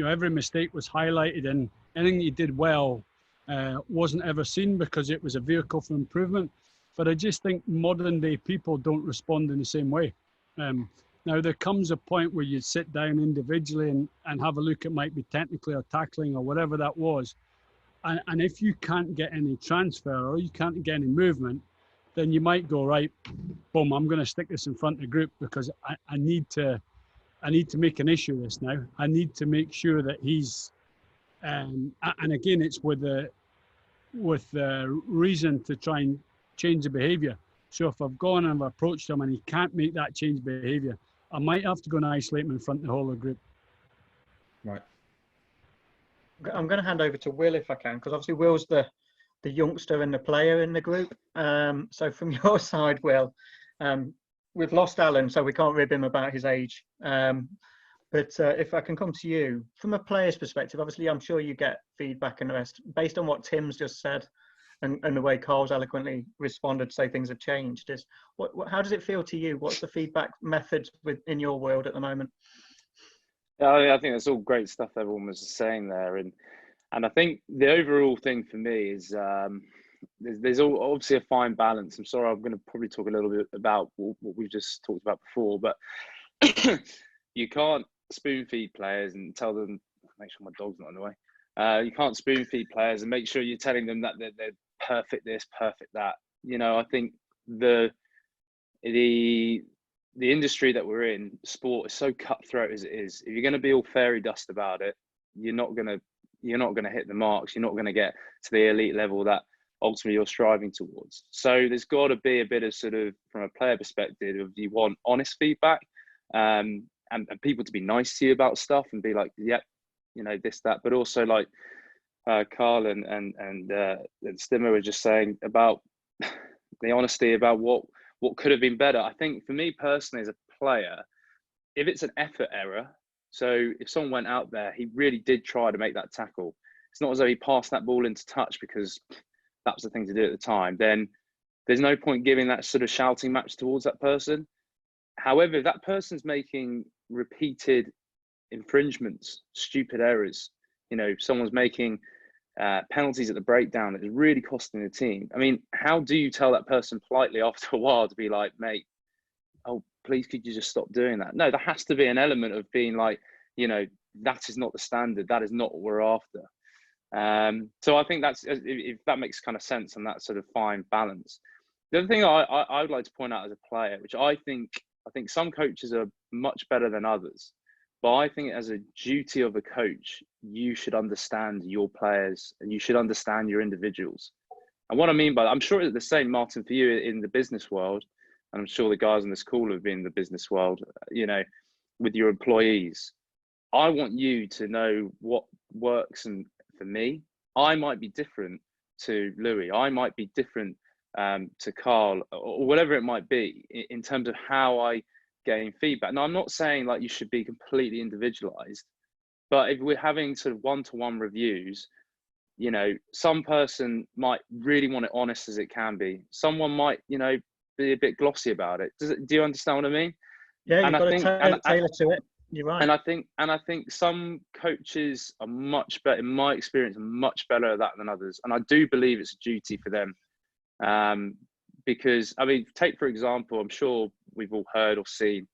Every mistake was highlighted and anything you did well wasn't ever seen because it was a vehicle for improvement. But I just think modern day people don't respond in the same way. Now, there comes a point where you sit down individually and have a look at might be technically or tackling or whatever that was. And if you can't get any transfer or you can't get any movement, then you might go, right, boom, I'm going to stick this in front of the group because I need to make an issue of this now. I need to make sure that he's, and again, it's with the reason to try and change the behaviour. So if I've gone and I've approached him and he can't make that change behaviour, I might have to go and isolate him in front of the whole of the group. Right. I'm going to hand over to Will if I can, because obviously Will's the youngster and the player in the group. So from your side, Will, we've lost Alan, so we can't rib him about his age. But if I can come to you, from a player's perspective, obviously I'm sure you get feedback and the rest. Based on what Tim's just said and the way Carl's eloquently responded to say things have changed, how does it feel to you? What's the feedback methods in your world at the moment? I think that's all great stuff everyone was saying there. And I think the overall thing for me is there's obviously a fine balance. I'm sorry, I'm going to probably talk a little bit about what we've just talked about before, but you can't spoon feed players and tell them, make sure my dog's not in the way. You can't spoon feed players and make sure you're telling them that they're perfect this, perfect that. I think the industry that we're in, sport, is so cutthroat as it is. If you're going to be all fairy dust about it, you're not going to hit the marks. You're not going to get to the elite level that ultimately you're striving towards. So there's got to be a bit of sort of, from a player perspective, you want honest feedback and people to be nice to you about stuff and be like, yeah, this, that, but also like Carl and Stimmer were just saying about the honesty about what could have been better. I think for me personally as a player, if it's an effort error, so if someone went out there, he really did try to make that tackle. It's not as though he passed that ball into touch because that was the thing to do at the time. Then there's no point giving that sort of shouting match towards that person. However, if that person's making repeated infringements, stupid errors, you know, someone's making penalties at the breakdown that is really costing the team. I mean, how do you tell that person politely after a while to be like, mate, oh, please, could you just stop doing that? No, there has to be an element of being like, you know, that is not the standard. That is not what we're after. So I think that's, if that makes kind of sense, and that sort of fine balance. The other thing I would like to point out as a player, which I think some coaches are much better than others, but I think as a duty of a coach, you should understand your players and you should understand your individuals. And what I mean by that, I'm sure it's the same, Martin, for you in the business world, and I'm sure the guys on this call have been in the business world, you know, with your employees. I want you to know what works, and for me, I might be different to Louis. I might be different to Carl, or whatever it might be, in terms of how I gain feedback. Now, I'm not saying like you should be completely individualized, but if we're having sort of one-to-one reviews, you know, some person might really want it honest as it can be. Someone might, you know, be a bit glossy about it. Do you understand what I mean? Yeah, you've got to tailor to it. You're right. And I think some coaches are much better, in my experience, much better at that than others. And I do believe it's a duty for them. Because, I mean, take, for example, I'm sure we've all heard or seen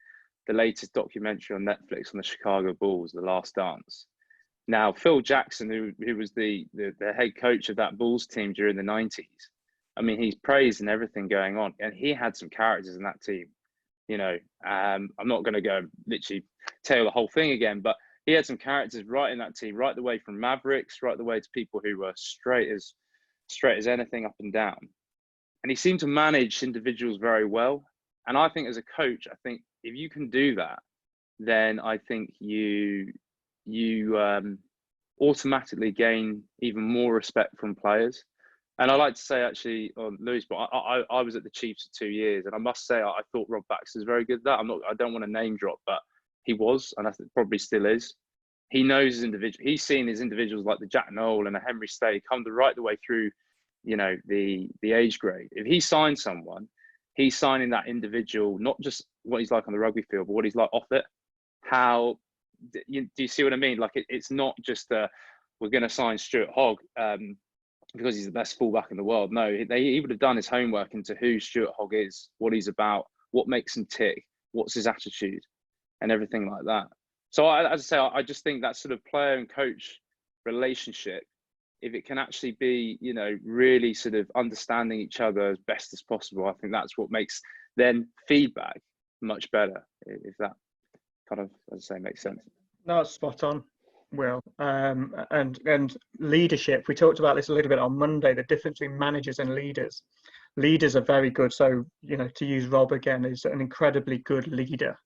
the latest documentary on Netflix on the Chicago Bulls, The Last Dance. Now, Phil Jackson, who was the head coach of that Bulls team during the 90s, I mean, he's praised and everything going on. And he had some characters in that team. You know, I'm not going to go literally tell the whole thing again, but he had some characters right in that team, right the way from Mavericks, right the way to people who were straight as anything up and down. And he seemed to manage individuals very well. And I think as a coach, I think if you can do that, then I think you automatically gain even more respect from players. And I like to say, actually, on Louis, but I was at the Chiefs for 2 years, and I must say I thought Rob Baxter's very good at that. I don't want to name drop, but he was, and I think probably still is. He knows his individual. He's seen his individuals like the Jack Noel and a Henry Stay come right the way through, you know, the age grade. If he signs someone, he's signing that individual, not just what he's like on the rugby field, but what he's like off it. How do you see what I mean? Like it's not just we're going to sign Stuart Hogg because he's the best fullback in the world. No, he would have done his homework into who Stuart Hogg is, what he's about, what makes him tick, what's his attitude, and everything like that. So as I say, I just think that sort of player and coach relationship, if it can actually be, you know, really sort of understanding each other as best as possible, I think that's what makes then feedback much better, if that kind of, as I say, makes sense. No, it's spot on, Will. And leadership, we talked about this a little bit on Monday, the difference between managers and leaders. Leaders are very good. So, you know, to use Rob again, is an incredibly good leader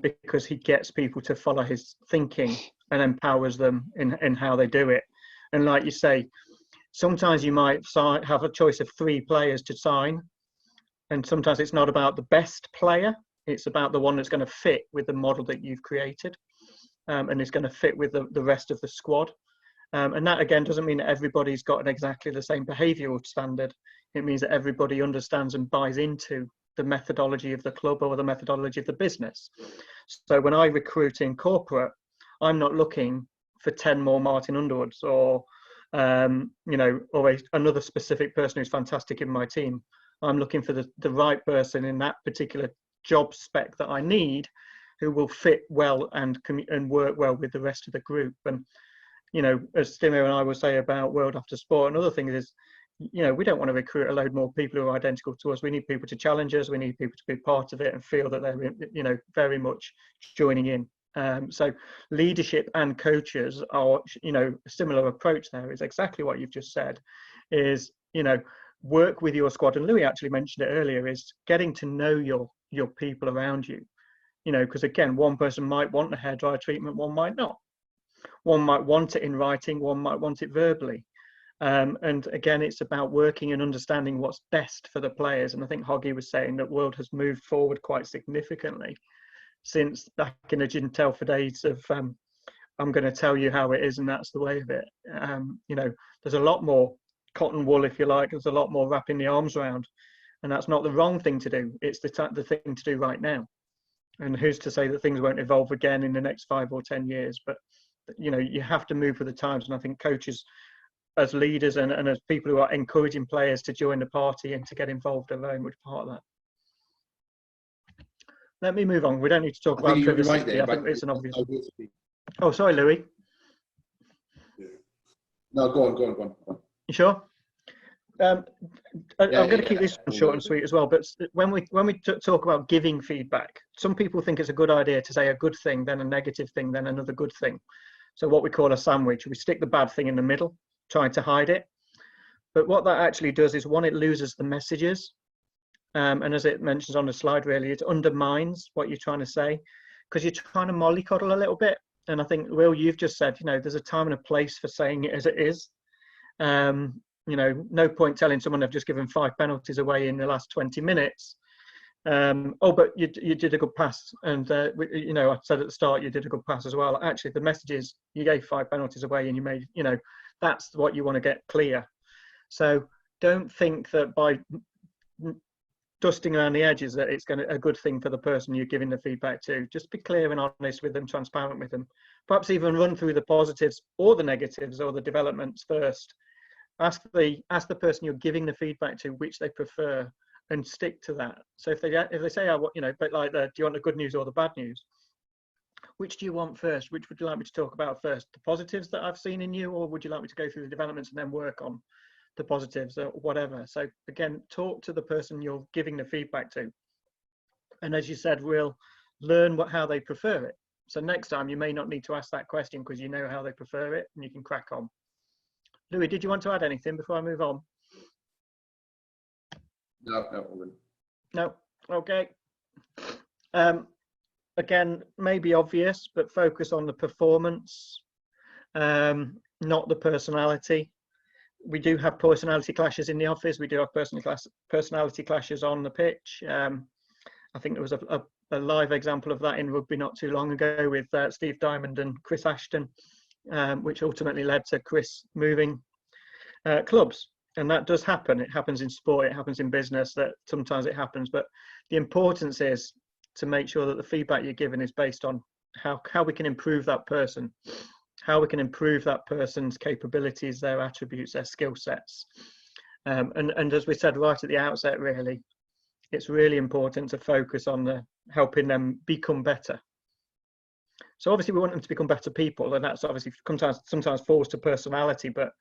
because he gets people to follow his thinking and empowers them in how they do it. And like you say, sometimes you might have a choice of 3 players to sign. And sometimes it's not about the best player. It's about the one that's going to fit with the model that you've created. And is going to fit with the rest of the squad. And that, again, doesn't mean that everybody's got exactly the same behavioural standard. It means that everybody understands and buys into the methodology of the club or the methodology of the business. So when I recruit in corporate, I'm not looking for 10 more Martin Underwoods or, you know, or another specific person who's fantastic in my team. I'm looking for the right person in that particular job spec that I need, who will fit well and work well with the rest of the group. And, you know, as Stimo and I will say about World After Sport, another thing is, you know, we don't want to recruit a load more people who are identical to us. We need people to challenge us. We need people to be part of it and feel that they're, you know, very much joining in. So leadership and coaches are, you know, a similar approach there is exactly what you've just said is, you know, work with your squad. And Louis actually mentioned it earlier, is getting to know your people around you. You know, because again, one person might want the hairdryer treatment, one might not. One might want it in writing, one might want it verbally. And again, it's about working and understanding what's best for the players. And I think Hoggy was saying that world has moved forward quite significantly since back in the Gin Telford days of I'm going to tell you how it is and that's the way of it. You know, there's a lot more cotton wool, if you like. There's a lot more wrapping the arms around. And that's not the wrong thing to do. It's the thing to do right now. And who's to say that things won't evolve again in the next 5 or 10 years? But, you know, you have to move with the times. And I think coaches, as leaders and as people who are encouraging players to join the party and to get involved, are very much part of that. Let me move on. We don't need to talk about privacy. I think it's an obvious. Oh, sorry, Louis. No, go on. You sure? I'm going to keep this short and sweet as well. But when we talk about giving feedback, some people think it's a good idea to say a good thing, then a negative thing, then another good thing. So what we call a sandwich. We stick the bad thing in the middle, trying to hide it. But what that actually does is, one, it loses the messages. And as it mentions on the slide, really, it undermines what you're trying to say, because you're trying to mollycoddle a little bit. And I think, Will, you've just said, you know, there's a time and a place for saying it as it is. You know, no point telling someone they've just given 5 penalties away in the last 20 minutes. Oh, but you did a good pass. And, you know, I said at the start, you did a good pass as well. Actually, the message is you gave 5 penalties away and you made, you know, that's what you want to get clear. So don't think that by dusting around the edges that it's a good thing for the person you're giving the feedback to. Just be clear and honest with them, transparent with them. Perhaps even run through the positives or the negatives or the developments first. Ask the person you're giving the feedback to which they prefer, and stick to that. So if they say, oh, you know, but like, do you want the good news or the bad news? Which do you want first? Which would you like me to talk about first? The positives that I've seen in you, or would you like me to go through the developments and then work on the positives or whatever? So again, talk to the person you're giving the feedback to. And as you said, we'll learn how they prefer it. So next time you may not need to ask that question because you know how they prefer it and you can crack on. Louis, did you want to add anything before I move on? No. Okay. Again, maybe obvious, but focus on the performance, not the personality. We do have personality clashes in the office. We do have personality clashes on the pitch. I think there was a live example of that in rugby not too long ago with Steve Diamond and Chris Ashton, which ultimately led to Chris moving clubs. And that does happen. It happens in sport, it happens in business, that sometimes it happens. But the importance is to make sure that the feedback you're giving is based on how we can improve that person, how we can improve that person's capabilities, their attributes, their skill sets. And as we said right at the outset, really, it's really important to focus on helping them become better. So obviously we want them to become better people, and that's obviously sometimes falls to personality. But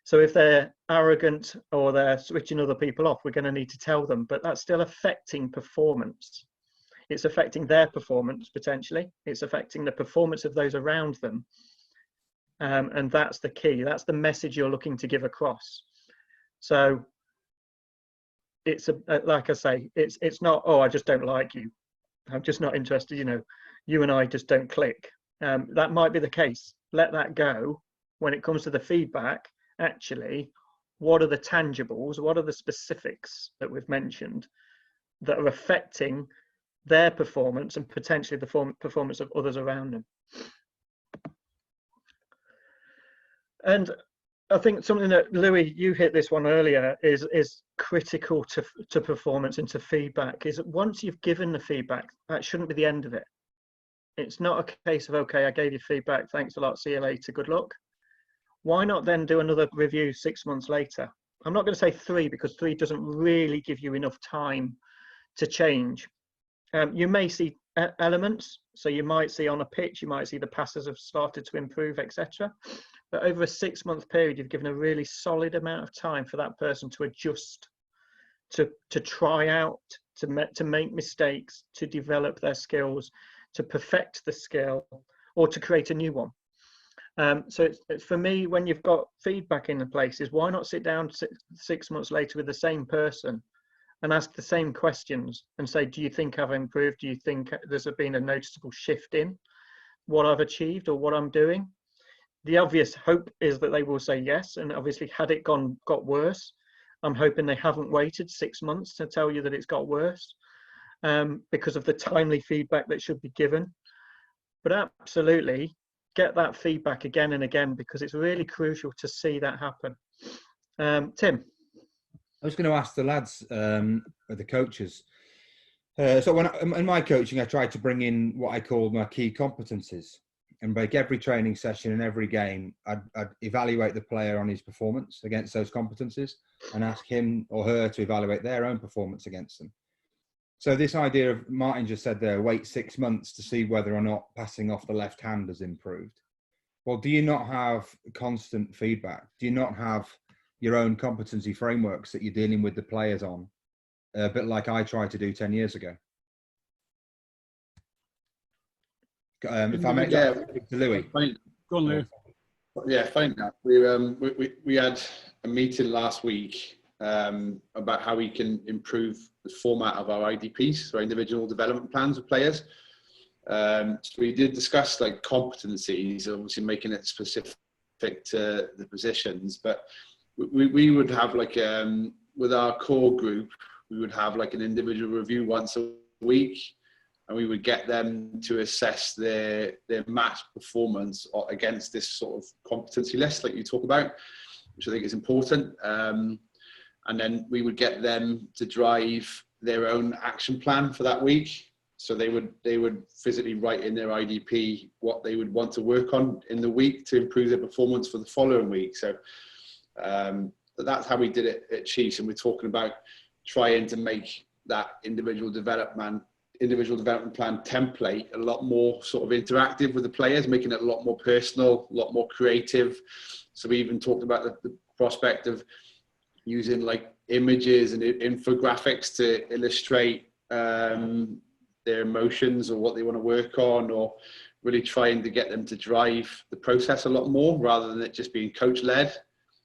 so if they're arrogant or they're switching other people off, we're going to need to tell them, but that's still affecting performance. It's affecting their performance potentially. It's affecting the performance of those around them. And that's the key. That's the message you're looking to give across. So it's like I say, it's not, oh, I just don't like you. I'm just not interested. You know, you and I just don't click. That might be the case. Let that go. When it comes to the feedback, actually, what are the tangibles? What are the specifics that we've mentioned that are affecting their performance and potentially the performance of others around them? And I think something that, Louis, you hit this one earlier, is critical to performance and to feedback, is that once you've given the feedback, that shouldn't be the end of it. It's not a case of, okay, I gave you feedback, thanks a lot, see you later, good luck. Why not then do another review 6 months later? I'm not going to say 3, because 3 doesn't really give you enough time to change. You may see elements, so you might see on a pitch, you might see the passes have started to improve, etc. But over a 6-month period, you've given a really solid amount of time for that person to adjust, to try out, to make mistakes, to develop their skills, to perfect the skill, or to create a new one. So it's for me, when you've got feedback in the places, why not sit down 6 months later with the same person and ask the same questions and say, do you think I've improved? Do you think there's been a noticeable shift in what I've achieved or what I'm doing? the obvious hope is that they will say yes. And obviously, had it got worse, I'm hoping they haven't waited 6 months to tell you that it's got worse, because of the timely feedback that should be given. But absolutely, get that feedback again and again, because it's really crucial to see that happen. Tim? I was going to ask the lads, the coaches. So in my coaching, I tried to bring in what I call my key competencies. And like every training session and every game, I'd evaluate the player on his performance against those competencies and ask him or her to evaluate their own performance against them. So this idea of, Martin just said there, wait 6 months to see whether or not passing off the left hand has improved. Well, do you not have constant feedback? Do you not have your own competency frameworks that you're dealing with the players on? A bit like I tried to do 10 years ago. If I make that to Louis. Go on, Louis. Yeah, funny that. We had a meeting last week about how we can improve the format of our IDPs, so individual development plans of players. So we did discuss like competencies, obviously making it specific to the positions, but we would have like, with our core group, we would have like an individual review once a week, and we would get them to assess their match performance against this sort of competency list like you talk about, which I think is important. And then we would get them to drive their own action plan for that week. So they would physically write in their IDP what they would want to work on in the week to improve their performance for the following week. So that's how we did it at Chiefs, and we're talking about trying to make that individual development plan template a lot more sort of interactive with the players, making it a lot more personal, a lot more creative. So we even talked about the prospect of using like images and infographics to illustrate their emotions or what they want to work on, or really trying to get them to drive the process a lot more rather than it just being coach led.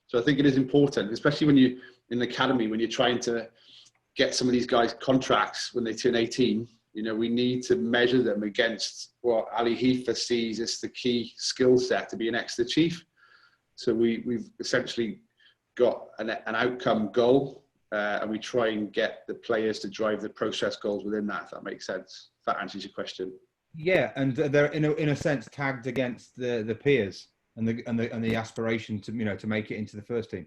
So I think it is important, especially when you in the academy, when you're trying to get some of these guys contracts when they turn 18, you know, we need to measure them against what Ali Heifer sees as the key skill set to be an extra chief. So we've essentially got an outcome goal, and we try and get the players to drive the process goals within that, if that makes sense, if that answers your question. Yeah, and they're in a sense tagged against the peers and the aspiration to, you know, to make it into the first team.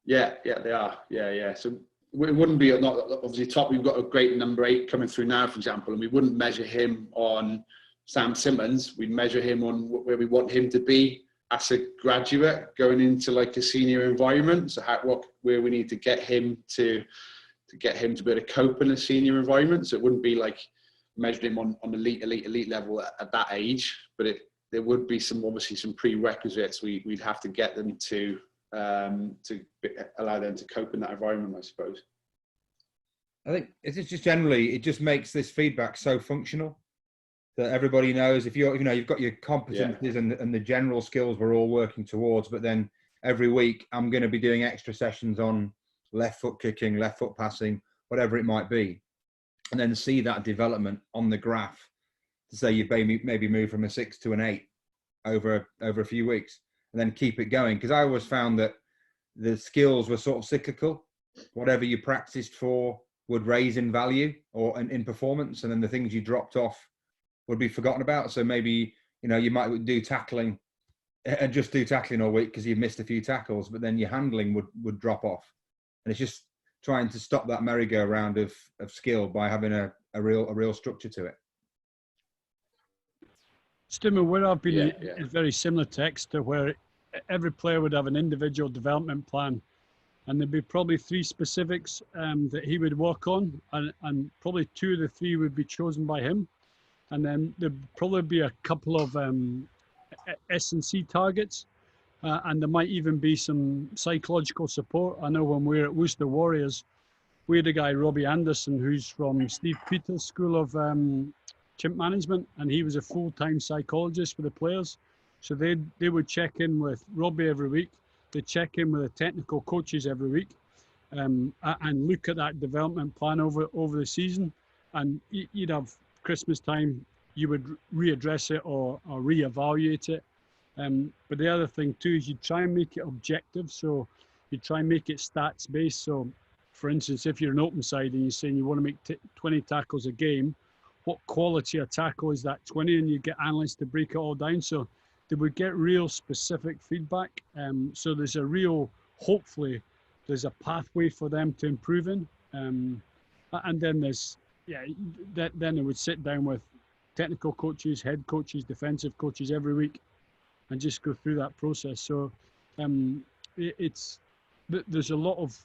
Yeah, they are. Yeah. So it wouldn't be not obviously top. We've got a great number 8 coming through now, for example, and we wouldn't measure him on Sam Simmons. We'd measure him on where we want him to be as a graduate going into like a senior environment. So where we need to get him to get him to be able to cope in a senior environment. So it wouldn't be like measuring him on elite level at that age, but there would be obviously some prerequisites we'd have to get them to allow them to cope in that environment, I suppose. I think it's just generally, it just makes this feedback so functional that everybody knows if you've got your competencies and the general skills we're all working towards, but then every week I'm going to be doing extra sessions on left foot kicking, left foot passing, whatever it might be, and then see that development on the graph to say you've maybe moved from a 6 to an 8 over a few weeks, and then keep it going. Because I always found that the skills were sort of cyclical. Whatever you practiced for would raise in value or in performance, and then the things you dropped off would be forgotten about. So maybe, you know, you might do tackling and just do tackling all week because you've missed a few tackles, but then your handling would drop off. And it's just trying to stop that merry-go-round of skill by having a real structure to it. Stimmer, where I've been is very similar to Exeter, where every player would have an individual development plan, and there'd be probably 3 specifics that he would work on, and probably 2 of the 3 would be chosen by him. And then there'd probably be a couple of S&C targets, and there might even be some psychological support. I know when we were at Worcester Warriors, we had a guy, Robbie Anderson, who's from Steve Peters' School of Chimp Management, and he was a full-time psychologist for the players. So they would check in with Robbie every week. They'd check in with the technical coaches every week, and look at that development plan over the season. And you'd have Christmas time, you would readdress it or reevaluate it. But the other thing too is you try and make it objective. So you try and make it stats based. So for instance, if you're an open side and you're saying you want to make 20 tackles a game, what quality of tackle is that 20? And you get analysts to break it all down. So they would get real specific feedback. So there's a real, hopefully, there's a pathway for them to improve in. And then there's, then they would sit down with technical coaches, head coaches, defensive coaches every week and just go through that process. So there's a lot of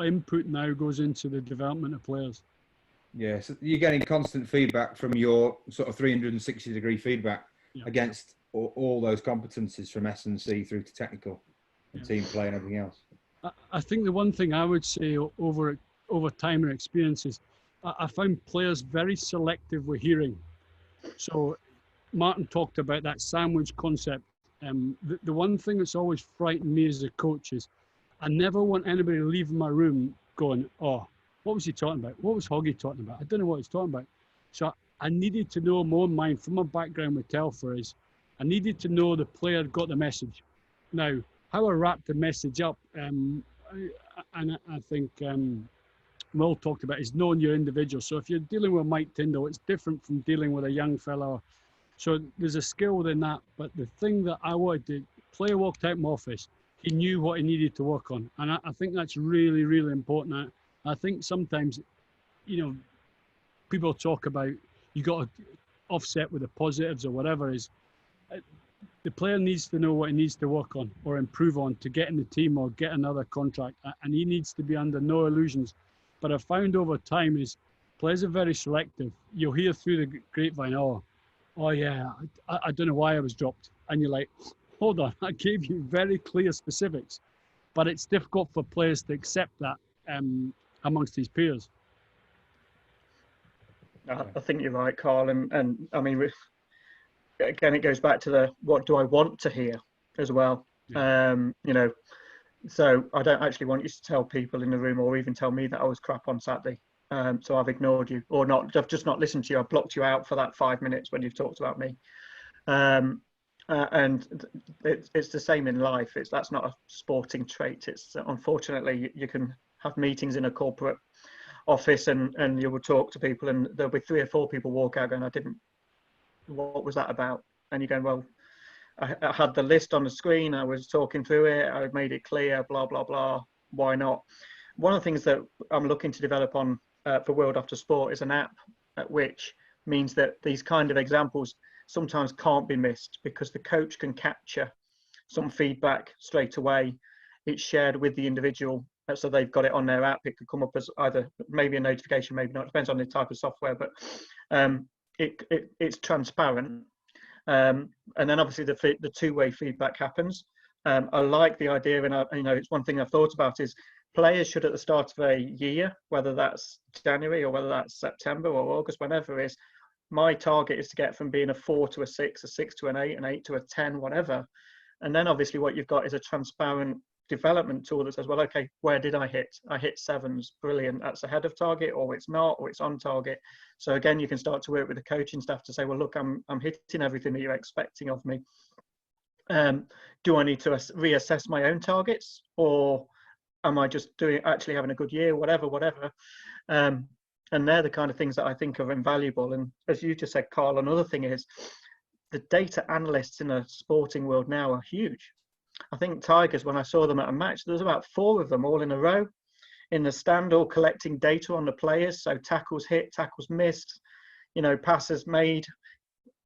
input now goes into the development of players. Yeah, so you're getting constant feedback from your sort of 360-degree feedback against all those competencies from S&C through to technical and team play and everything else. I think the one thing I would say over time and experience is I found players very selective with hearing. So Martin talked about that sandwich concept. The one thing that's always frightened me as a coach is I never want anybody to leave my room going, oh, what was he talking about? What was Hoggy talking about? I don't know what he's talking about. So I needed to know more in mind from my background with Telfer is I needed to know the player got the message. Now, how I wrap the message up, and I think Will talked about is knowing your individual. So if you're dealing with Mike Tyndall, it's different from dealing with a young fella. So there's a skill within that. But the thing that I wanted to, player walked out of my office, he knew what he needed to work on. And I think that's really, really important. I think sometimes, people talk about you got to offset with the positives or whatever is the player needs to know what he needs to work on or improve on to get in the team or get another contract. And he needs to be under no illusions. But I've found over time is players are very selective. You'll hear through the grapevine, oh yeah, I don't know why I was dropped. And you're like, hold on, I gave you very clear specifics. But it's difficult for players to accept that amongst his peers. I think you're right, Carl. And I mean, again, it goes back to the what do I want to hear as well. Yeah. So I don't actually want you to tell people in the room or even tell me that I was crap on Saturday. So I've ignored you or not. I've just not listened to you. I've blocked you out for that 5 minutes when you've talked about me. And it's the same in life. That's not a sporting trait. It's unfortunately you can have meetings in a corporate office and you will talk to people and there'll be 3 or 4 people walk out going, what was that about? And you're going, well, I had the list on the screen. I was talking through it. I made it clear, blah, blah, blah. Why not? One of the things that I'm looking to develop on for World After Sport is an app which means that these kind of examples sometimes can't be missed because the coach can capture some feedback straight away. It's shared with the individual. So they've got it on their app. It could come up as either maybe a notification, maybe not. It depends on the type of software, but it's transparent. And then obviously the two-way feedback happens. I like the idea, and it's one thing I've thought about is players should at the start of a year, whether that's January or whether that's September or August, whenever it is, my target is to get from being a 4 to a 6, a 6 to an 8, an 8 to a 10, whatever. And then obviously what you've got is a transparent development tool that says, well, okay, where did I hit? I hit 7s, brilliant. That's ahead of target, or it's not, or it's on target. So again, you can start to work with the coaching staff to say, well, look, I'm hitting everything that you're expecting of me. Do I need to reassess my own targets, or am I just actually having a good year, whatever. And they're the kind of things that I think are invaluable. And as you just said, Carl, another thing is the data analysts in a sporting world now are huge. I think Tigers, when I saw them at a match, there's about 4 of them all in a row in the stand, all collecting data on the players. So tackles hit, tackles missed, passes made,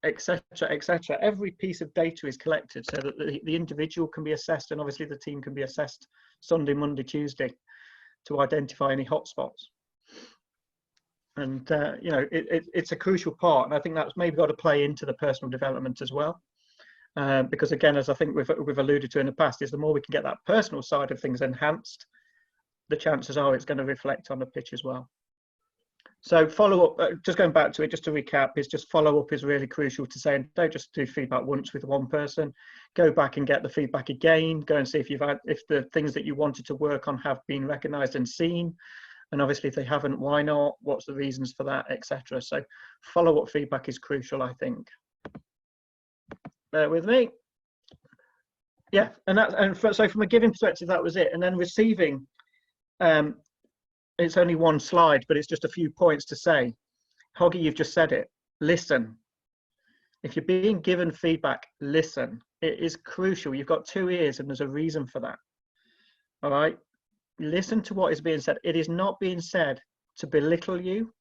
etc. Every piece of data is collected so that the individual can be assessed, and obviously the team can be assessed Sunday, Monday, Tuesday to identify any hotspots. And it's a crucial part, and I think that's maybe got to play into the personal development as well. Because again, as I think we've alluded to in the past, is the more we can get that personal side of things enhanced, the chances are it's going to reflect on the pitch as well. So follow up, just going back to it, just to recap, is just follow up is really crucial to say, don't just do feedback once with one person. Go back and get the feedback again. Go and see if the things that you wanted to work on have been recognised and seen. And obviously if they haven't, why not? What's the reasons for that, etc. So follow-up feedback is crucial, I think. Bear with me. Yeah, so from a giving perspective, that was it. And then receiving, it's only one slide, but it's just a few points to say. Hoggy, you've just said it. Listen. If you're being given feedback, listen. It is crucial. You've got 2 ears and there's a reason for that. All right? Listen to what is being said. It is not being said to belittle you.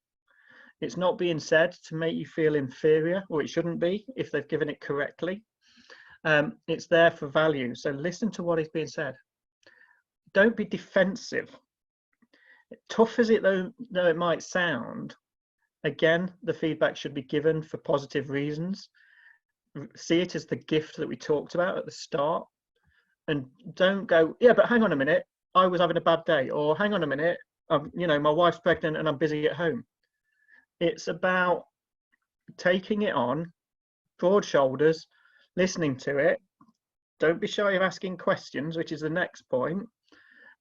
It's not being said to make you feel inferior, or it shouldn't be if they've given it correctly. It's there for value. So listen to what is being said. Don't be defensive. Tough as it though it might sound, again, the feedback should be given for positive reasons. See it as the gift that we talked about at the start. And don't go, yeah, but hang on a minute, I was having a bad day. Or hang on a minute, you know, my wife's pregnant and I'm busy at home. It's about taking it on, broad shoulders, listening to it. Don't be shy of asking questions, which is the next point.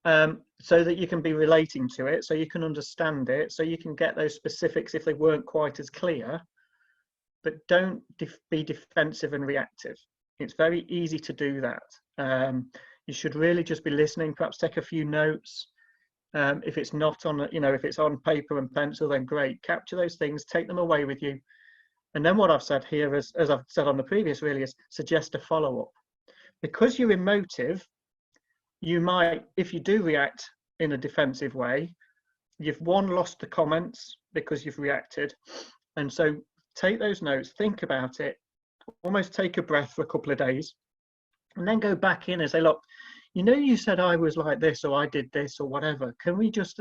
So that you can be relating to it, so you can understand it, so you can get those specifics if they weren't quite as clear. But don't be defensive and reactive. It's very easy to do that. You should really just be listening, perhaps take a few notes. If it's not on, you know, if it's on paper and pencil, then great. Capture those things, take them away with you. And then what I've said here, as I've said on the previous, really is suggest a follow-up. Because you're emotive, you might, if you do react in a defensive way, you've lost the comments because you've reacted. And so take those notes, think about it, almost take a breath for a couple of days, and then go back in and say, look, you know, you said I was like this, or I did this, or whatever. Can we just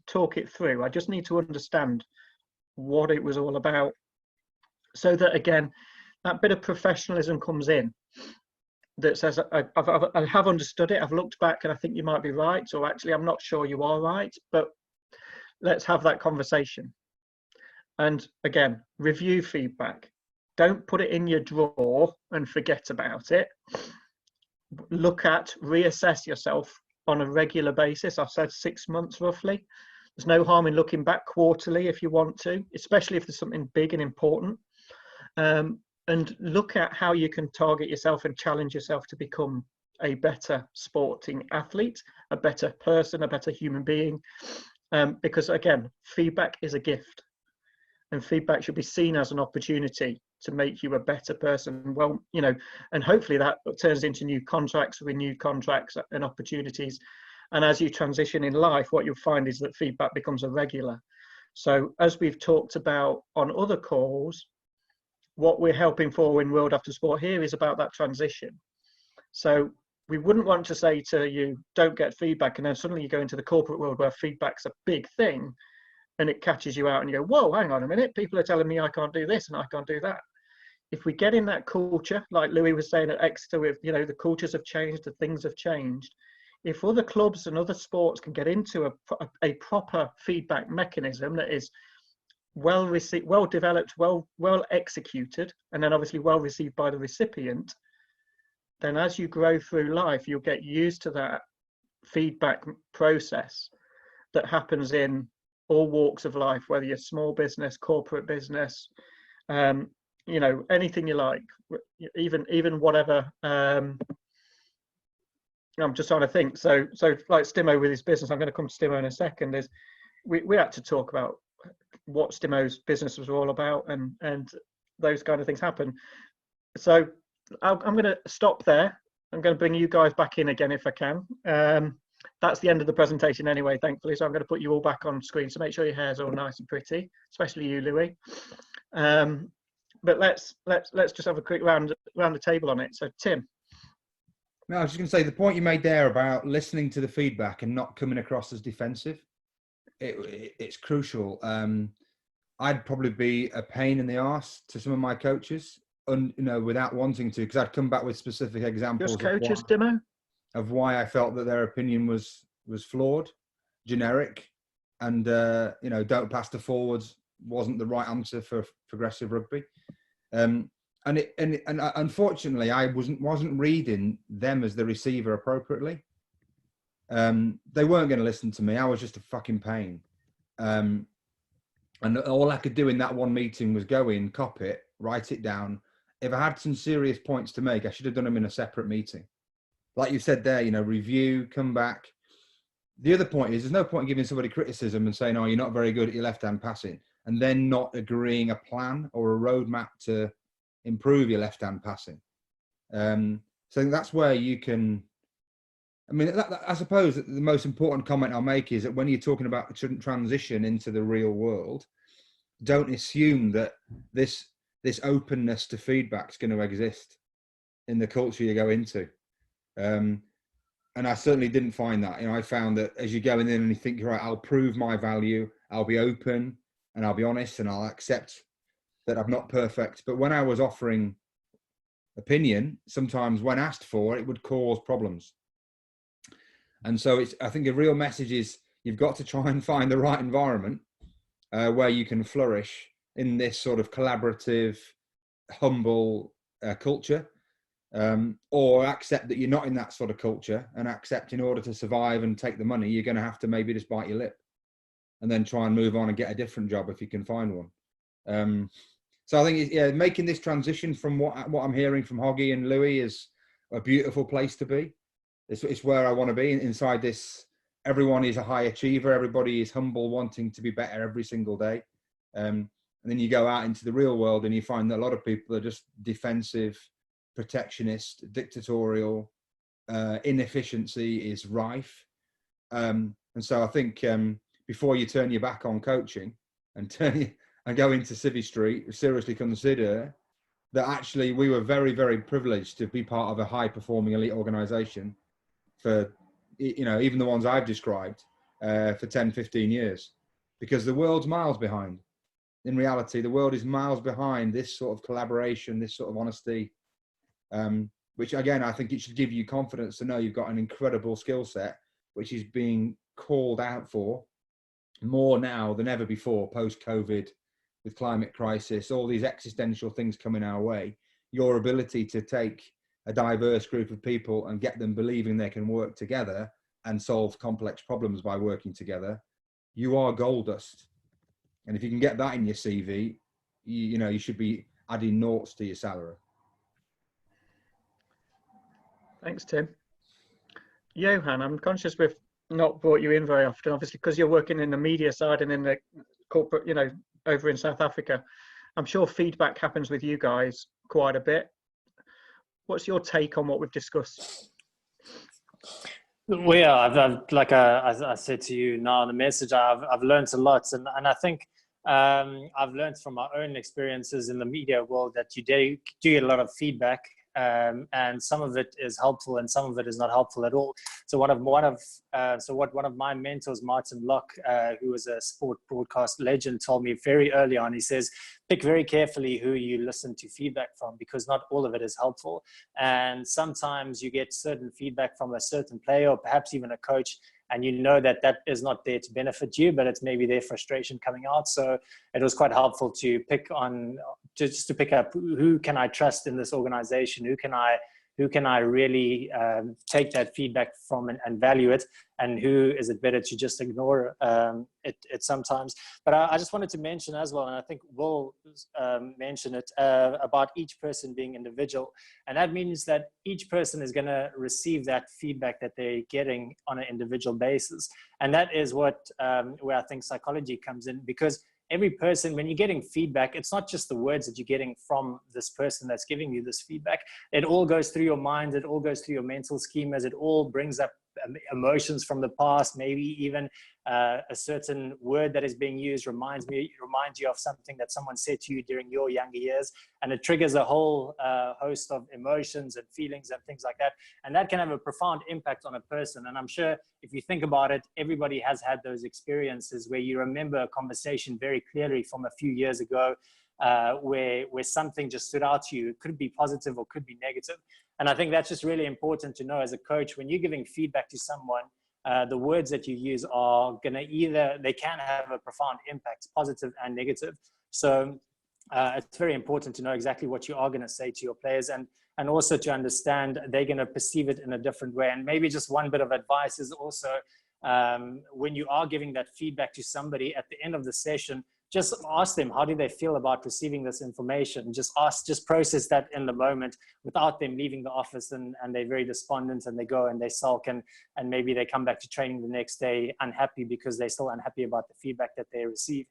talk it through? I just need to understand what it was all about. So that, again, that bit of professionalism comes in. That says, I have understood it, I've looked back and I think you might be right, or actually I'm not sure you are right, but let's have that conversation. And again, review feedback. Don't put it in your drawer and forget about it. Look at, reassess yourself on a regular basis. I've said 6 months roughly. There's no harm in looking back quarterly if you want to, especially if there's something big and important. And look at how you can target yourself and challenge yourself to become a better sporting athlete, a better person, a better human being. Because again, feedback is a gift, and feedback should be seen as an opportunity to make you a better person. Well, you know, and hopefully that turns into new contracts, renewed contracts and opportunities. And as you transition in life, what you'll find is that feedback becomes a regular. So as we've talked about on other calls, what we're helping for in World After Sport here is about that transition. So we wouldn't want to say to you, don't get feedback, and then suddenly you go into the corporate world where feedback's a big thing and it catches you out and you go, whoa, hang on a minute, people are telling me I can't do this and I can't do that. If we get in that culture, like Louis was saying at Exeter, with, you know, the cultures have changed, the things have changed. If other clubs and other sports can get into a proper feedback mechanism that is well received, well developed, well executed, and then obviously well received by the recipient, then as you grow through life, you'll get used to that feedback process that happens in all walks of life, whether you're small business, corporate business, you know, anything you like, even whatever. I'm just trying to think. So like Stimo with his business, I'm going to come to Stimo in a second, is we had to talk about what Stimo's business was all about, and those kind of things happen. So I'm going to stop there. I'm going to bring you guys back in again if I can. That's the end of the presentation anyway, thankfully. So I'm going to put you all back on screen. So make sure your hair's all nice and pretty, especially you, Louis. But let's just have a quick round the table on it. So Tim. No, I was just going to say the point you made there about listening to the feedback and not coming across as defensive. It's crucial. I'd probably be a pain in the arse to some of my coaches, you know, without wanting to, because I'd come back with specific examples. Just coaches, Dimo? Of why I felt that their opinion was flawed, generic, and you know, don't pass the forwards wasn't the right answer for progressive rugby. And unfortunately, I wasn't reading them as the receiver appropriately. They weren't going to listen to me. I was just a fucking pain. And all I could do in that one meeting was go in, copy it, write it down. If I had some serious points to make, I should have done them in a separate meeting. Like you said there, review, come back. The other point is there's no point in giving somebody criticism and saying, oh, you're not very good at your left-hand passing, and then not agreeing a plan or a roadmap to improve your left-hand passing. So that's where you can, I suppose that the most important comment I'll make is that when you're talking about transition into the real world, don't assume that this openness to feedback is going to exist in the culture you go into. And I certainly didn't find that. I found that as you go in and you think, right, I'll prove my value, I'll be open and I'll be honest and I'll accept that I'm not perfect. But when I was offering opinion, sometimes when asked for, it would cause problems. And so I think a real message is you've got to try and find the right environment where you can flourish in this sort of collaborative, humble culture. Or accept that you're not in that sort of culture, and accept in order to survive and take the money, you're going to have to maybe just bite your lip and then try and move on and get a different job if you can find one. So I think making this transition from what I'm hearing from Hoggy and Louis is a beautiful place to be. It's where I want to be. Inside this, everyone is a high achiever. Everybody is humble, wanting to be better every single day. And then you go out into the real world and you find that a lot of people are just defensive, protectionist, dictatorial, inefficiency is rife. And so I think before you turn your back on coaching and go into Civvy Street, seriously consider that actually we were very, very privileged to be part of a high performing elite organization for, even the ones I've described for 10, 15 years, because the world's miles behind. In reality, the world is miles behind this sort of collaboration, this sort of honesty, which again, I think it should give you confidence to know you've got an incredible skill set, which is being called out for more now than ever before, post-COVID, with climate crisis, all these existential things coming our way. Your ability to take a diverse group of people and get them believing they can work together and solve complex problems by working together, you are gold dust. And if you can get that in your CV, you should be adding noughts to your salary. Thanks, Tim. Johan, I'm conscious we've not brought you in very often, obviously, because you're working in the media side and in the corporate, over in South Africa. I'm sure feedback happens with you guys quite a bit. What's your take on what we've discussed? Well, yeah, like I said to you now in the message, I've learned a lot, and I think I've learned from my own experiences in the media world that you do get a lot of feedback, and some of it is helpful and some of it is not helpful at all. So one of my mentors, Martin Locke, who was a sport broadcast legend, told me very early on. He says, pick very carefully who you listen to feedback from, because not all of it is helpful. And sometimes you get certain feedback from a certain player or perhaps even a coach, and you know that is not there to benefit you, but it's maybe their frustration coming out. So it was quite helpful to pick up who can I trust in this organization, who can I really take that feedback from and value it, and who is it better to just ignore it sometimes. But I just wanted to mention as well, and I think we'll mention it, about each person being individual. And that means that each person is going to receive that feedback that they're getting on an individual basis. And that is where I think psychology comes in, because every person, when you're getting feedback, it's not just the words that you're getting from this person that's giving you this feedback. It all goes through your mind. It all goes through your mental schemas. It all brings up emotions from the past. Maybe even a certain word that is being used reminds you of something that someone said to you during your younger years, and it triggers a whole host of emotions and feelings and things like that. And that can have a profound impact on a person. And I'm sure if you think about it, everybody has had those experiences where you remember a conversation very clearly from a few years ago, where something just stood out to you. It could be positive or could be negative. And I think that's just really important to know as a coach. When you're giving feedback to someone, the words that you use are going to they can have a profound impact, positive and negative. So it's very important to know exactly what you are going to say to your players, and also to understand they're going to perceive it in a different way. And maybe just one bit of advice is also, when you are giving that feedback to somebody at the end of the session, just ask them, how do they feel about receiving this information? Just process that in the moment without them leaving the office and they're very despondent and they go and they sulk and maybe they come back to training the next day unhappy because they're still unhappy about the feedback that they receive.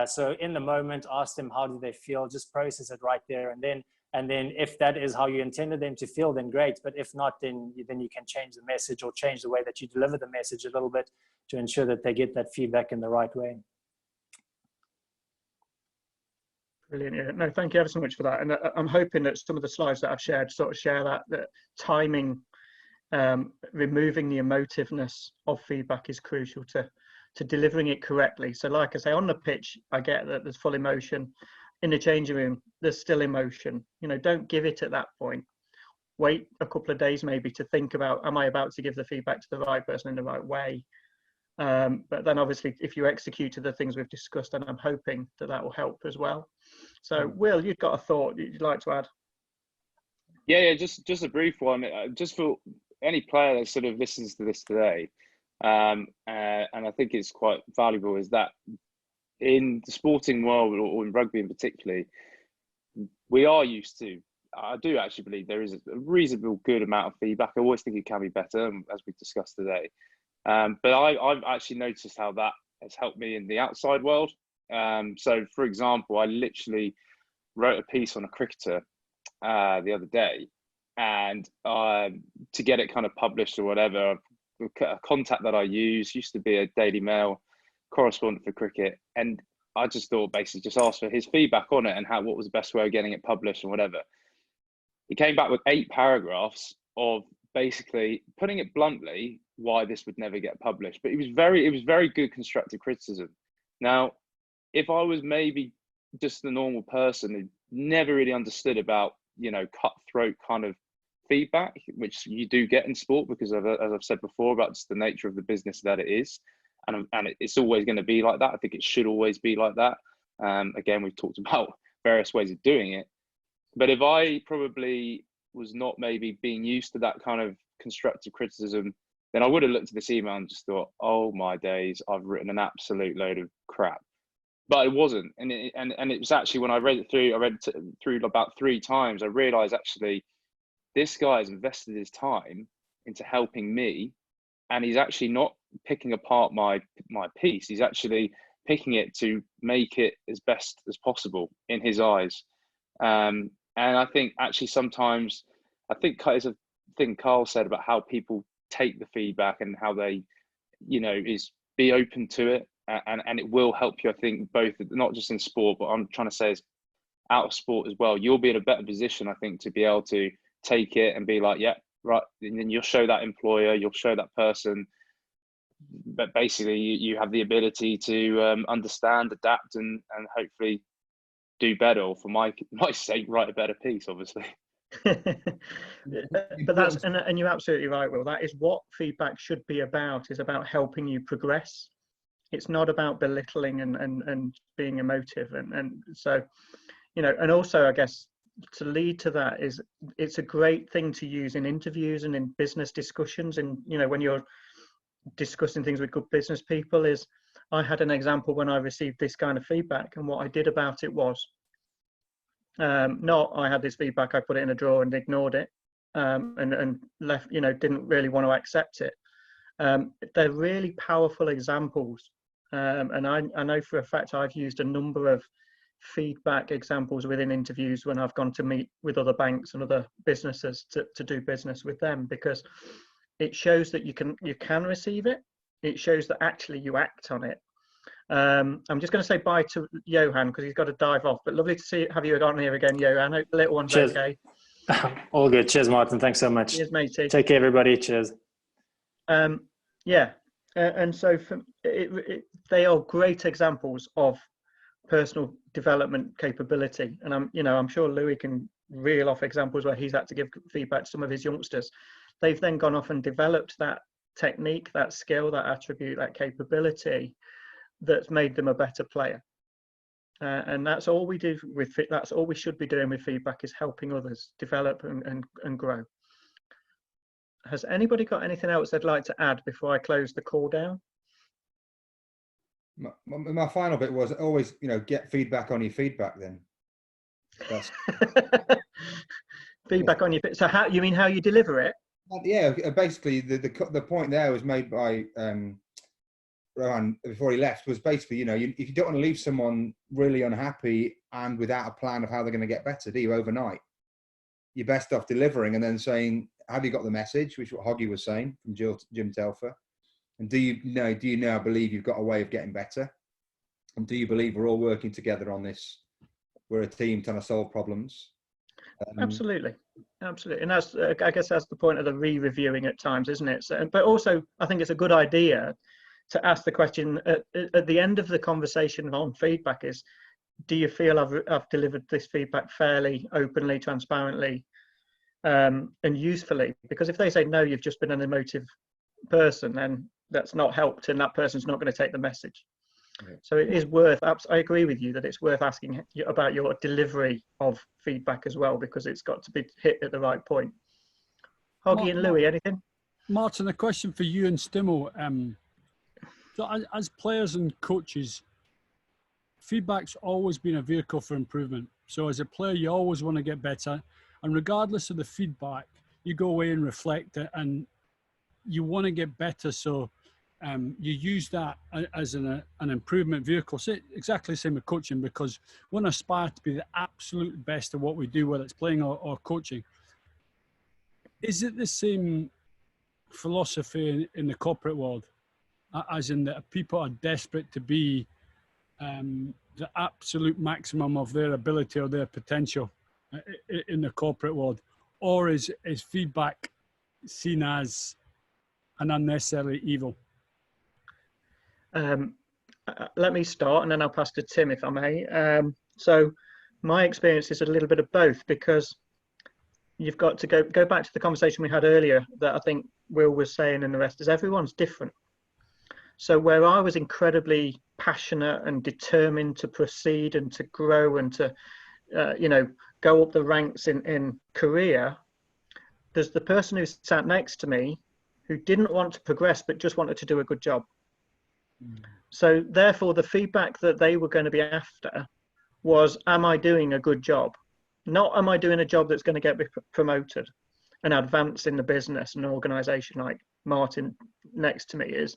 So in the moment, ask them, how do they feel? Just process it right there. And then if that is how you intended them to feel, then great. But if not, then you can change the message or change the way that you deliver the message a little bit to ensure that they get that feedback in the right way. Brilliant. Yeah. No, thank you ever so much for that. And I'm hoping that some of the slides that I've shared sort of share that timing, removing the emotiveness of feedback is crucial to delivering it correctly. So like I say, on the pitch, I get that there's full emotion. In the changing room, there's still emotion. Don't give it at that point. Wait a couple of days maybe to think about, am I about to give the feedback to the right person in the right way? But then obviously, if you executed the things we've discussed, then I'm hoping that will help as well. So Will, you've got a thought you'd like to add? Yeah, just a brief one. Just for any player that sort of listens to this today, and I think it's quite valuable, is that in the sporting world, or in rugby in particular, we are used to, I do actually believe there is a reasonable good amount of feedback. I always think it can be better, as we discussed today. But I've actually noticed how that has helped me in the outside world. So, for example, I literally wrote a piece on a cricketer the other day, and to get it kind of published or whatever, a contact that I used to be a Daily Mail correspondent for cricket, and I just thought basically just ask for his feedback on it and what was the best way of getting it published and whatever. He came back with 8 paragraphs of basically, putting it bluntly, why this would never get published. But it was very good constructive criticism. Now, if I was maybe just a normal person who never really understood about, cutthroat kind of feedback, which you do get in sport because of, as I've said before, about just the nature of the business that it is, and it's always going to be like that. I think it should always be like that. Again, we've talked about various ways of doing it, but if I probably was not maybe being used to that kind of constructive criticism, then I would have looked at this email and just thought, oh my days, I've written an absolute load of crap. But it wasn't, and it was actually, when I read it through about 3 times, I realized actually this guy has invested his time into helping me, and he's actually not picking apart my piece. He's actually picking it to make it as best as possible in his eyes. And I think actually sometimes, I think it's a thing Carl said about how people take the feedback and how they, is be open to it, and it will help you. I think both, not just in sport, but I'm trying to say is out of sport as well. You'll be in a better position, I think, to be able to take it and be like, yeah, right. And then you'll show that employer, you'll show that person, but basically you have the ability to understand, adapt, and hopefully do better, or for my sake, write a better piece, obviously. But that's, and you're absolutely right, Will. That is what feedback should be about, is about helping you progress. It's not about belittling and being emotive. And so, and also, I guess, to lead to that is, it's a great thing to use in interviews and in business discussions. And, when you're discussing things with good business people, is I had an example when I received this kind of feedback, and what I did about it was, not I had this feedback, I put it in a drawer and ignored it, and left, didn't really want to accept it. They're really powerful examples. And I know for a fact I've used a number of feedback examples within interviews when I've gone to meet with other banks and other businesses to do business with them, because it shows that you can receive it. It shows that actually you act on it. I'm just going to say bye to Johan because he's got to dive off, but lovely to have you on here again, Johan. Hope the little one's Cheers. okay. All good. Cheers, Martin. Thanks so much. Cheers, matey. Take care, everybody. Cheers. Yeah, and so they are great examples of personal development capability, and I'm sure Louis can reel off examples where he's had to give feedback to some of his youngsters. They've then gone off and developed that technique, that skill, that attribute, that capability that's made them a better player. And that's all we do with that's all we should be doing with feedback, is helping others develop and grow. Has anybody got anything else they'd like to add before I close the call down? My final bit was always, get feedback on your feedback. Then that's feedback on your. So how you mean how you deliver it? Yeah, basically the point there was made by Rohan before he left, was basically, if you don't want to leave someone really unhappy and without a plan of how they're going to get better, do you, overnight? You're best off delivering and then saying, have you got the message, which is what Hoggy was saying from Jim Telfer, and do you now believe you've got a way of getting better, and do you believe we're all working together on this, we're a team trying to solve problems? Absolutely, and that's I guess that's the point of the re-reviewing at times, isn't it? So, but also I think it's a good idea to ask the question at the end of the conversation on feedback is, do you feel I've delivered this feedback fairly, openly, transparently, and usefully? Because if they say no, you've just been an emotive person, then that's not helped, and that person's not going to take the message. Yeah. So it is worth, I agree with you that it's worth asking about your delivery of feedback as well, because it's got to be hit at the right point. Hoggy and Louis, anything? Martin, a question for you and Stimo. So as players and coaches, feedback's always been a vehicle for improvement. So as a player, you always want to get better. And regardless of the feedback, you go away and reflect it, and you want to get better. So you use that as an improvement vehicle. So exactly the same with coaching, because we want to aspire to be the absolute best at what we do, whether it's playing or coaching. Is it the same philosophy in the corporate world, as in that people are desperate to be the absolute maximum of their ability or their potential in the corporate world? Or is feedback seen as an unnecessary evil? Let me start, and then I'll pass to Tim, if I may. So my experience is a little bit of both, because you've got to go back to the conversation we had earlier that I think Will was saying, and the rest is everyone's different. So where I was incredibly passionate and determined to proceed and to grow and to, go up the ranks in career, there's the person who sat next to me who didn't want to progress, but just wanted to do a good job. So therefore, the feedback that they were going to be after was, am I doing a good job? Not, am I doing a job that's going to get me promoted and advance in the business and organization, like Martin next to me is.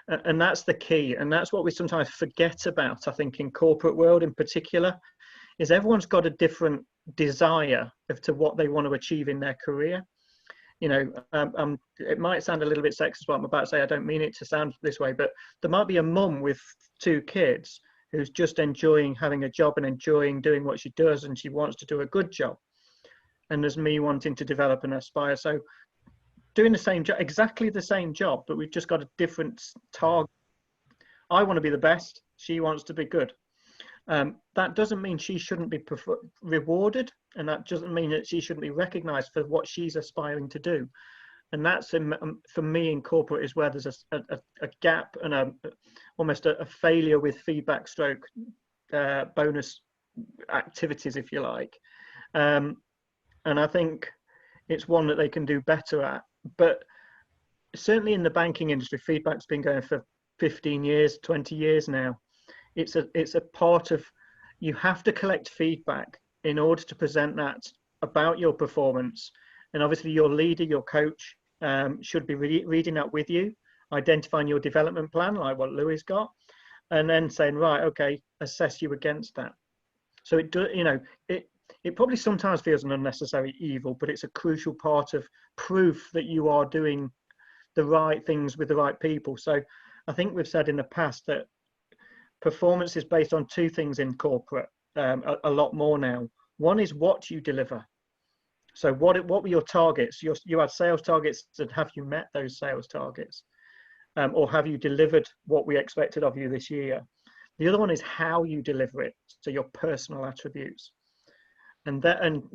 And that's the key. And that's what we sometimes forget about, I think, in corporate world in particular, is everyone's got a different desire as to what they want to achieve in their career. It might sound a little bit sexist what I'm about to say. I don't mean it to sound this way, but there might be a mum with 2 kids who's just enjoying having a job and enjoying doing what she does, and she wants to do a good job. And there's me wanting to develop and aspire. So doing the same job, exactly the same job, but we've just got a different target. I want to be the best. She wants to be good. That doesn't mean she shouldn't be rewarded, and that doesn't mean that she shouldn't be recognized for what she's aspiring to do. And that's, for me, in corporate is where there's a gap and almost a failure with feedback stroke bonus activities, if you like. And I think it's one that they can do better at. But certainly in the banking industry, feedback's been going for 15 years, 20 years now. It's a part of, you have to collect feedback in order to present that about your performance. And obviously your leader, your coach, should be reading that with you, identifying your development plan, like what Louis got, and then saying, right, okay, assess you against that. So it probably sometimes feels an unnecessary evil, but it's a crucial part of proof that you are doing the right things with the right people. So I think we've said in the past that performance is based on 2 things in corporate, a lot more now. One is what you deliver. So what were your targets? You had sales targets, and have you met those sales targets? Or have you delivered what we expected of you this year? The other one is how you deliver it, so your personal attributes. And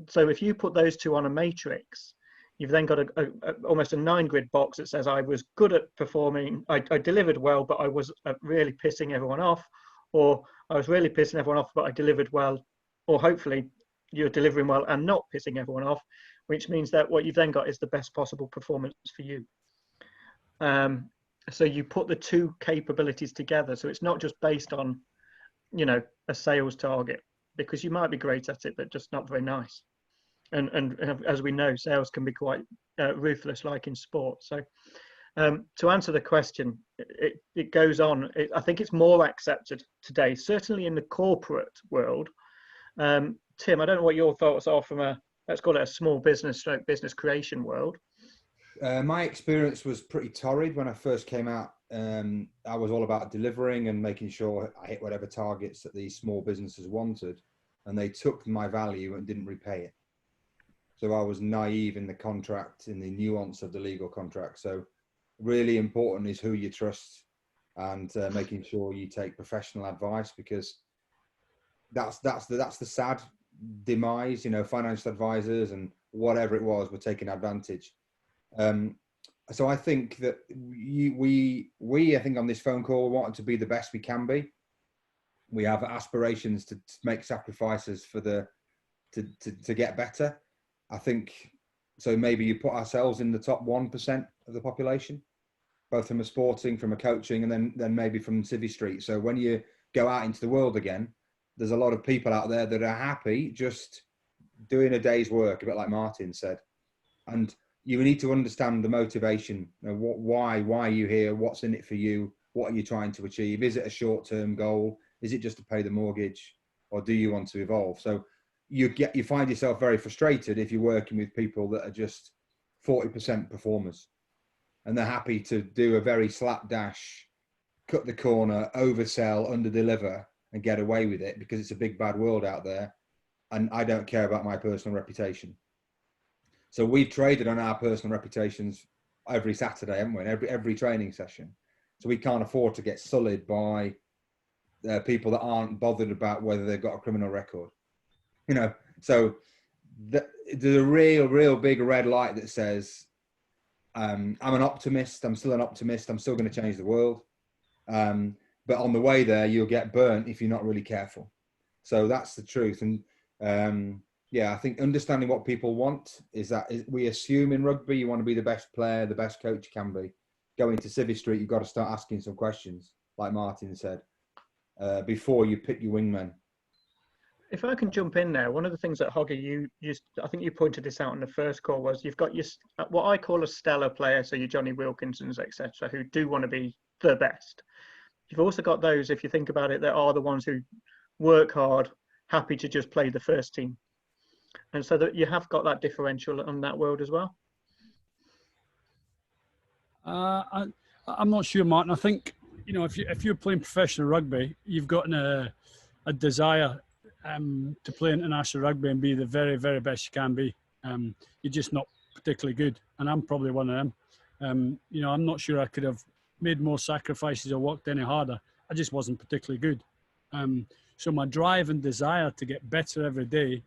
so if you put those 2 on a matrix, you've then got almost a 9-grid box that says I was good at performing, I delivered well, but I was really pissing everyone off, or I was really pissing everyone off, but I delivered well, or hopefully you're delivering well and not pissing everyone off, which means that what you've then got is the best possible performance for you. So you put the two capabilities together. So it's not just based on, you know, a sales target, because you might be great at it, but just not very nice. And as we know, sales can be quite ruthless, like in sport. So to answer the question, it goes on. I think it's more accepted today, certainly in the corporate world. Tim, I don't know what your thoughts are from a, let's call it a small business stroke business creation world. My experience was pretty torrid when I first came out. I was all about delivering and making sure I hit whatever targets that these small businesses wanted, and they took my value and didn't repay it. So I was naive in the contract, in the nuance of the legal contract. So really important is who you trust, and making sure you take professional advice, because that's the sad demise. You know, financial advisors and whatever it was were taking advantage. So I think that we I think on this phone call want to be the best we can be. We have aspirations to make sacrifices for to get better. I think so. Maybe you put ourselves in the top 1% of the population, both from a sporting, from a coaching, and then maybe from Civvy Street. So when you go out into the world again, there's a lot of people out there that are happy just doing a day's work, a bit like Martin said. And you need to understand the motivation. You know, why are you here? What's in it for you? What are you trying to achieve? Is it a short-term goal? Is it just to pay the mortgage, or do you want to evolve? So you find yourself very frustrated if you're working with people that are just 40% performers, and they're happy to do a very slapdash, cut the corner, oversell, underdeliver, and get away with it because it's a big bad world out there, and I don't care about my personal reputation. So we've traded on our personal reputations every Saturday, haven't we? Every training session. So we can't afford to get sullied by people that aren't bothered about whether they've got a criminal record. You know, so there's a real big red light that says, I'm an optimist. I'm still an optimist. I'm still going to change the world. But on the way there, you'll get burnt if you're not really careful. So that's the truth. And yeah, I think understanding what people want is we assume in rugby you want to be the best player, the best coach you can be. Going to Civvy Street, you've got to start asking some questions, like Martin said, before you pick your wingmen. If I can jump in there, one of the things that Hoggy, I think you pointed this out in the first call, was you've got your what I call a stellar player, so your Johnny Wilkinsons, etc., who do want to be the best. You've also got those, if you think about it, that are the ones who work hard, happy to just play the first team. And so that you have got that differential on that world as well. I'm not sure, Martin. I think, you know, if you're playing professional rugby, you've got a desire to play international rugby and be the very, very best you can be. You're just not particularly good, and I'm probably one of them. You know, I'm not sure I could have made more sacrifices or worked any harder. I just wasn't particularly good. So my drive and desire to get better every day,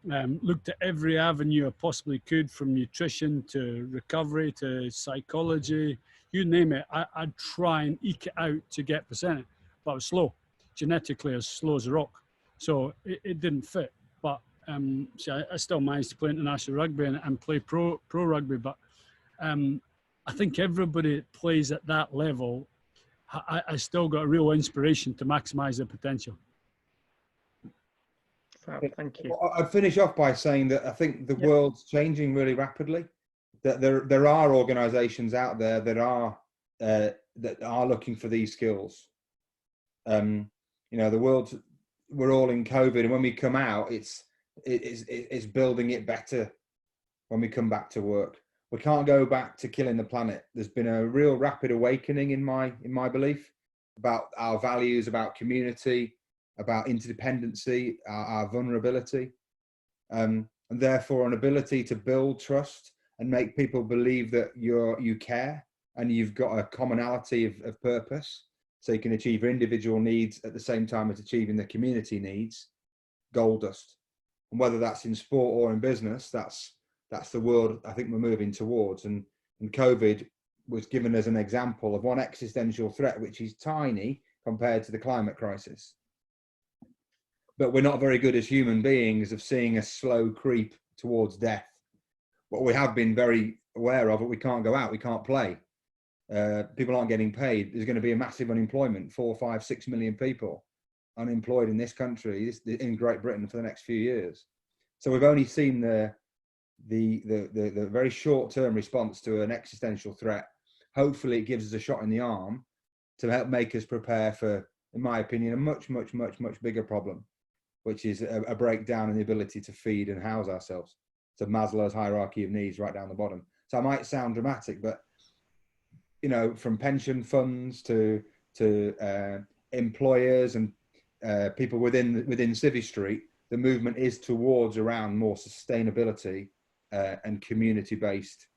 looked at every avenue I possibly could, from nutrition to recovery to psychology, you name it. I'd try and eke it out to get percent, but I was slow, genetically as slow as a rock. So it didn't fit. But so I still managed to play international rugby and play pro rugby. But I think everybody that plays at that level, I still got a real inspiration to maximise their potential. Thank you. I'd finish off by saying that I think the world's changing really rapidly. That there are organisations out there that are looking for these skills. You know, the world, we're all in COVID, and when we come out, it's building it better when we come back to work. We can't go back to killing the planet. There's been a real rapid awakening in my belief about our values, about community, about interdependency, our vulnerability, and therefore an ability to build trust and make people believe that you care and you've got a commonality of purpose, so you can achieve your individual needs at the same time as achieving the community needs. Gold dust. And whether that's in sport or in business, that's the world I think we're moving towards. And COVID was given as an example of one existential threat, which is tiny compared to the climate crisis. but we're not very good as human beings of seeing a slow creep towards death. What we have been very aware of, but we can't go out, we can't play. People aren't getting paid. There's going to be a massive unemployment, 4, 5, 6 million people unemployed in this country, in Great Britain for the next few years. So we've only seen the very short-term response to an existential threat. Hopefully it gives us a shot in the arm to help make us prepare for, in my opinion, a much bigger problem, which is a breakdown in the ability to feed and house ourselves. So Maslow's hierarchy of needs right down the bottom. So I might sound dramatic, but you know, from pension funds to employers and people within Civvy Street, the movement is towards around more sustainability and community-based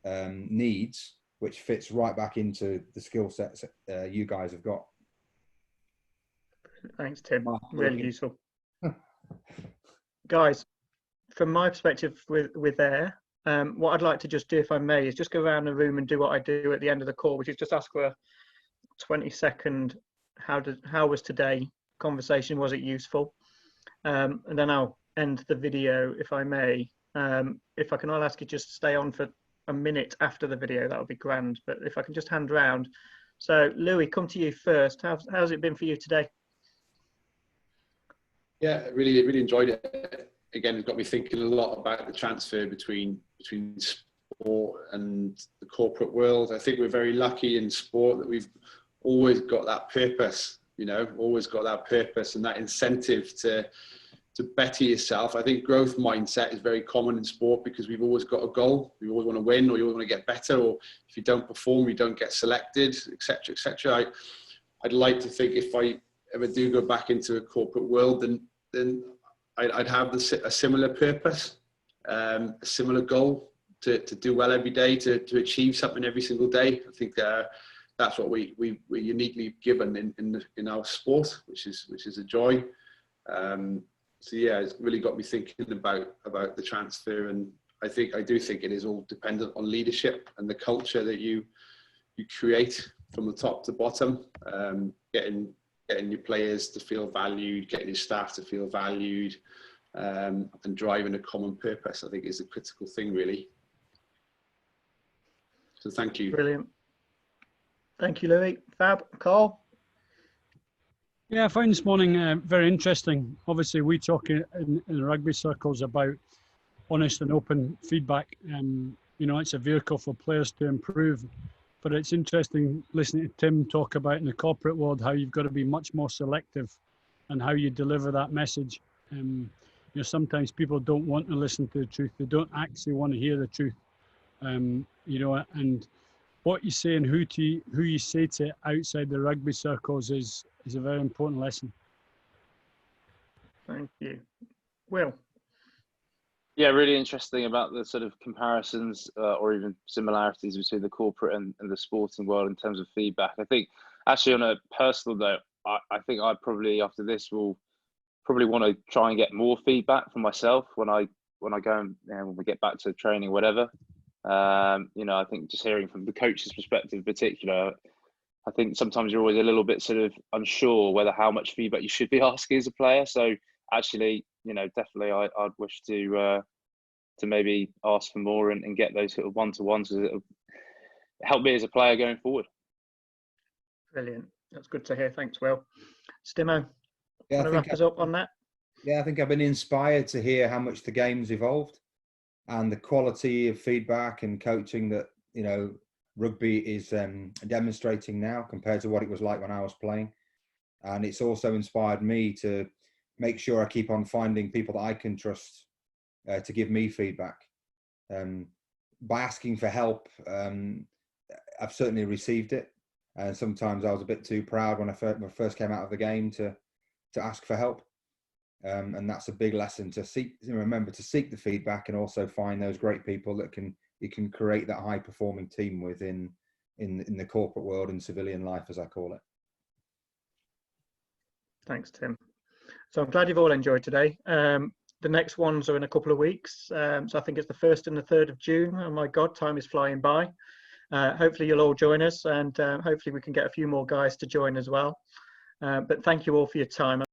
needs, which fits right back into the skill sets you guys have got. Thanks, Tim. Really useful. Guys, from my perspective with Air, what I'd like to just do, if I may, is just go around the room and do what I do at the end of the call, which is just ask for a 20-second, how was today conversation, was it useful? And then I'll end the video, if I may. If I can, I'll ask you just to stay on for a minute after the video, that would be grand. But if I can just hand round. So Louis, come to you first. How's it been for you today? Yeah, really enjoyed it. Again, it's got me thinking a lot about the transfer between sport and the corporate world. I think we're very lucky in sport that we've always got that purpose, you know, always got that purpose and that incentive to better yourself. I think growth mindset is very common in sport because we've always got a goal. We always want to win, or you always want to get better, or if you don't perform, you don't get selected, etc., etc. I'd like to think if I ever do go back into a corporate world, then I'd have a similar purpose, a similar goal to do well every day, to achieve something every single day. I think that's what we're uniquely given in our sport, which is a joy. So yeah, it's really got me thinking about the transfer, and I do think it is all dependent on leadership and the culture that you create from the top to bottom, getting your players to feel valued, getting your staff to feel valued, and driving a common purpose, I think is a critical thing, really. So thank you. Brilliant. Thank you, Louis. Fab. Carl? Yeah, I found this morning very interesting. Obviously, we talk in rugby circles about honest and open feedback. You know, it's a vehicle for players to improve. But it's interesting listening to Tim talk about in the corporate world how you've got to be much more selective and how you deliver that message. You know, sometimes people don't want to listen to the truth. They don't actually want to hear the truth. You know, and what you say and who you say to outside the rugby circles is a very important lesson. Thank you. Will? Yeah, really interesting about the sort of comparisons or even similarities between the corporate and the sporting world in terms of feedback. I think actually on a personal note, I think I probably after this will probably want to try and get more feedback from myself when I go and when we get back to training, whatever. You know, I think just hearing from the coach's perspective in particular, I think sometimes you're always a little bit sort of unsure whether how much feedback you should be asking as a player. So actually, you know, definitely I'd wish to maybe ask for more and get those sort of one-to-ones to help me as a player going forward. Brilliant. That's good to hear. Thanks, Will. Stimo, Yeah, want to wrap us up on that? Yeah, I think I've been inspired to hear how much the game's evolved and the quality of feedback and coaching that, you know, rugby is demonstrating now compared to what it was like when I was playing. And it's also inspired me to make sure I keep on finding people that I can trust to give me feedback. By asking for help, I've certainly received it. And sometimes I was a bit too proud when I first came out of the game to ask for help. And that's a big lesson to remember to seek the feedback and also find those great people that you can create that high performing team with in the corporate world and civilian life, as I call it. Thanks, Tim. So I'm glad you've all enjoyed today. The next ones are in a couple of weeks. So I think it's the 1st and the 3rd of June. Oh my God, time is flying by. Hopefully you'll all join us, and hopefully we can get a few more guys to join as well. But thank you all for your time.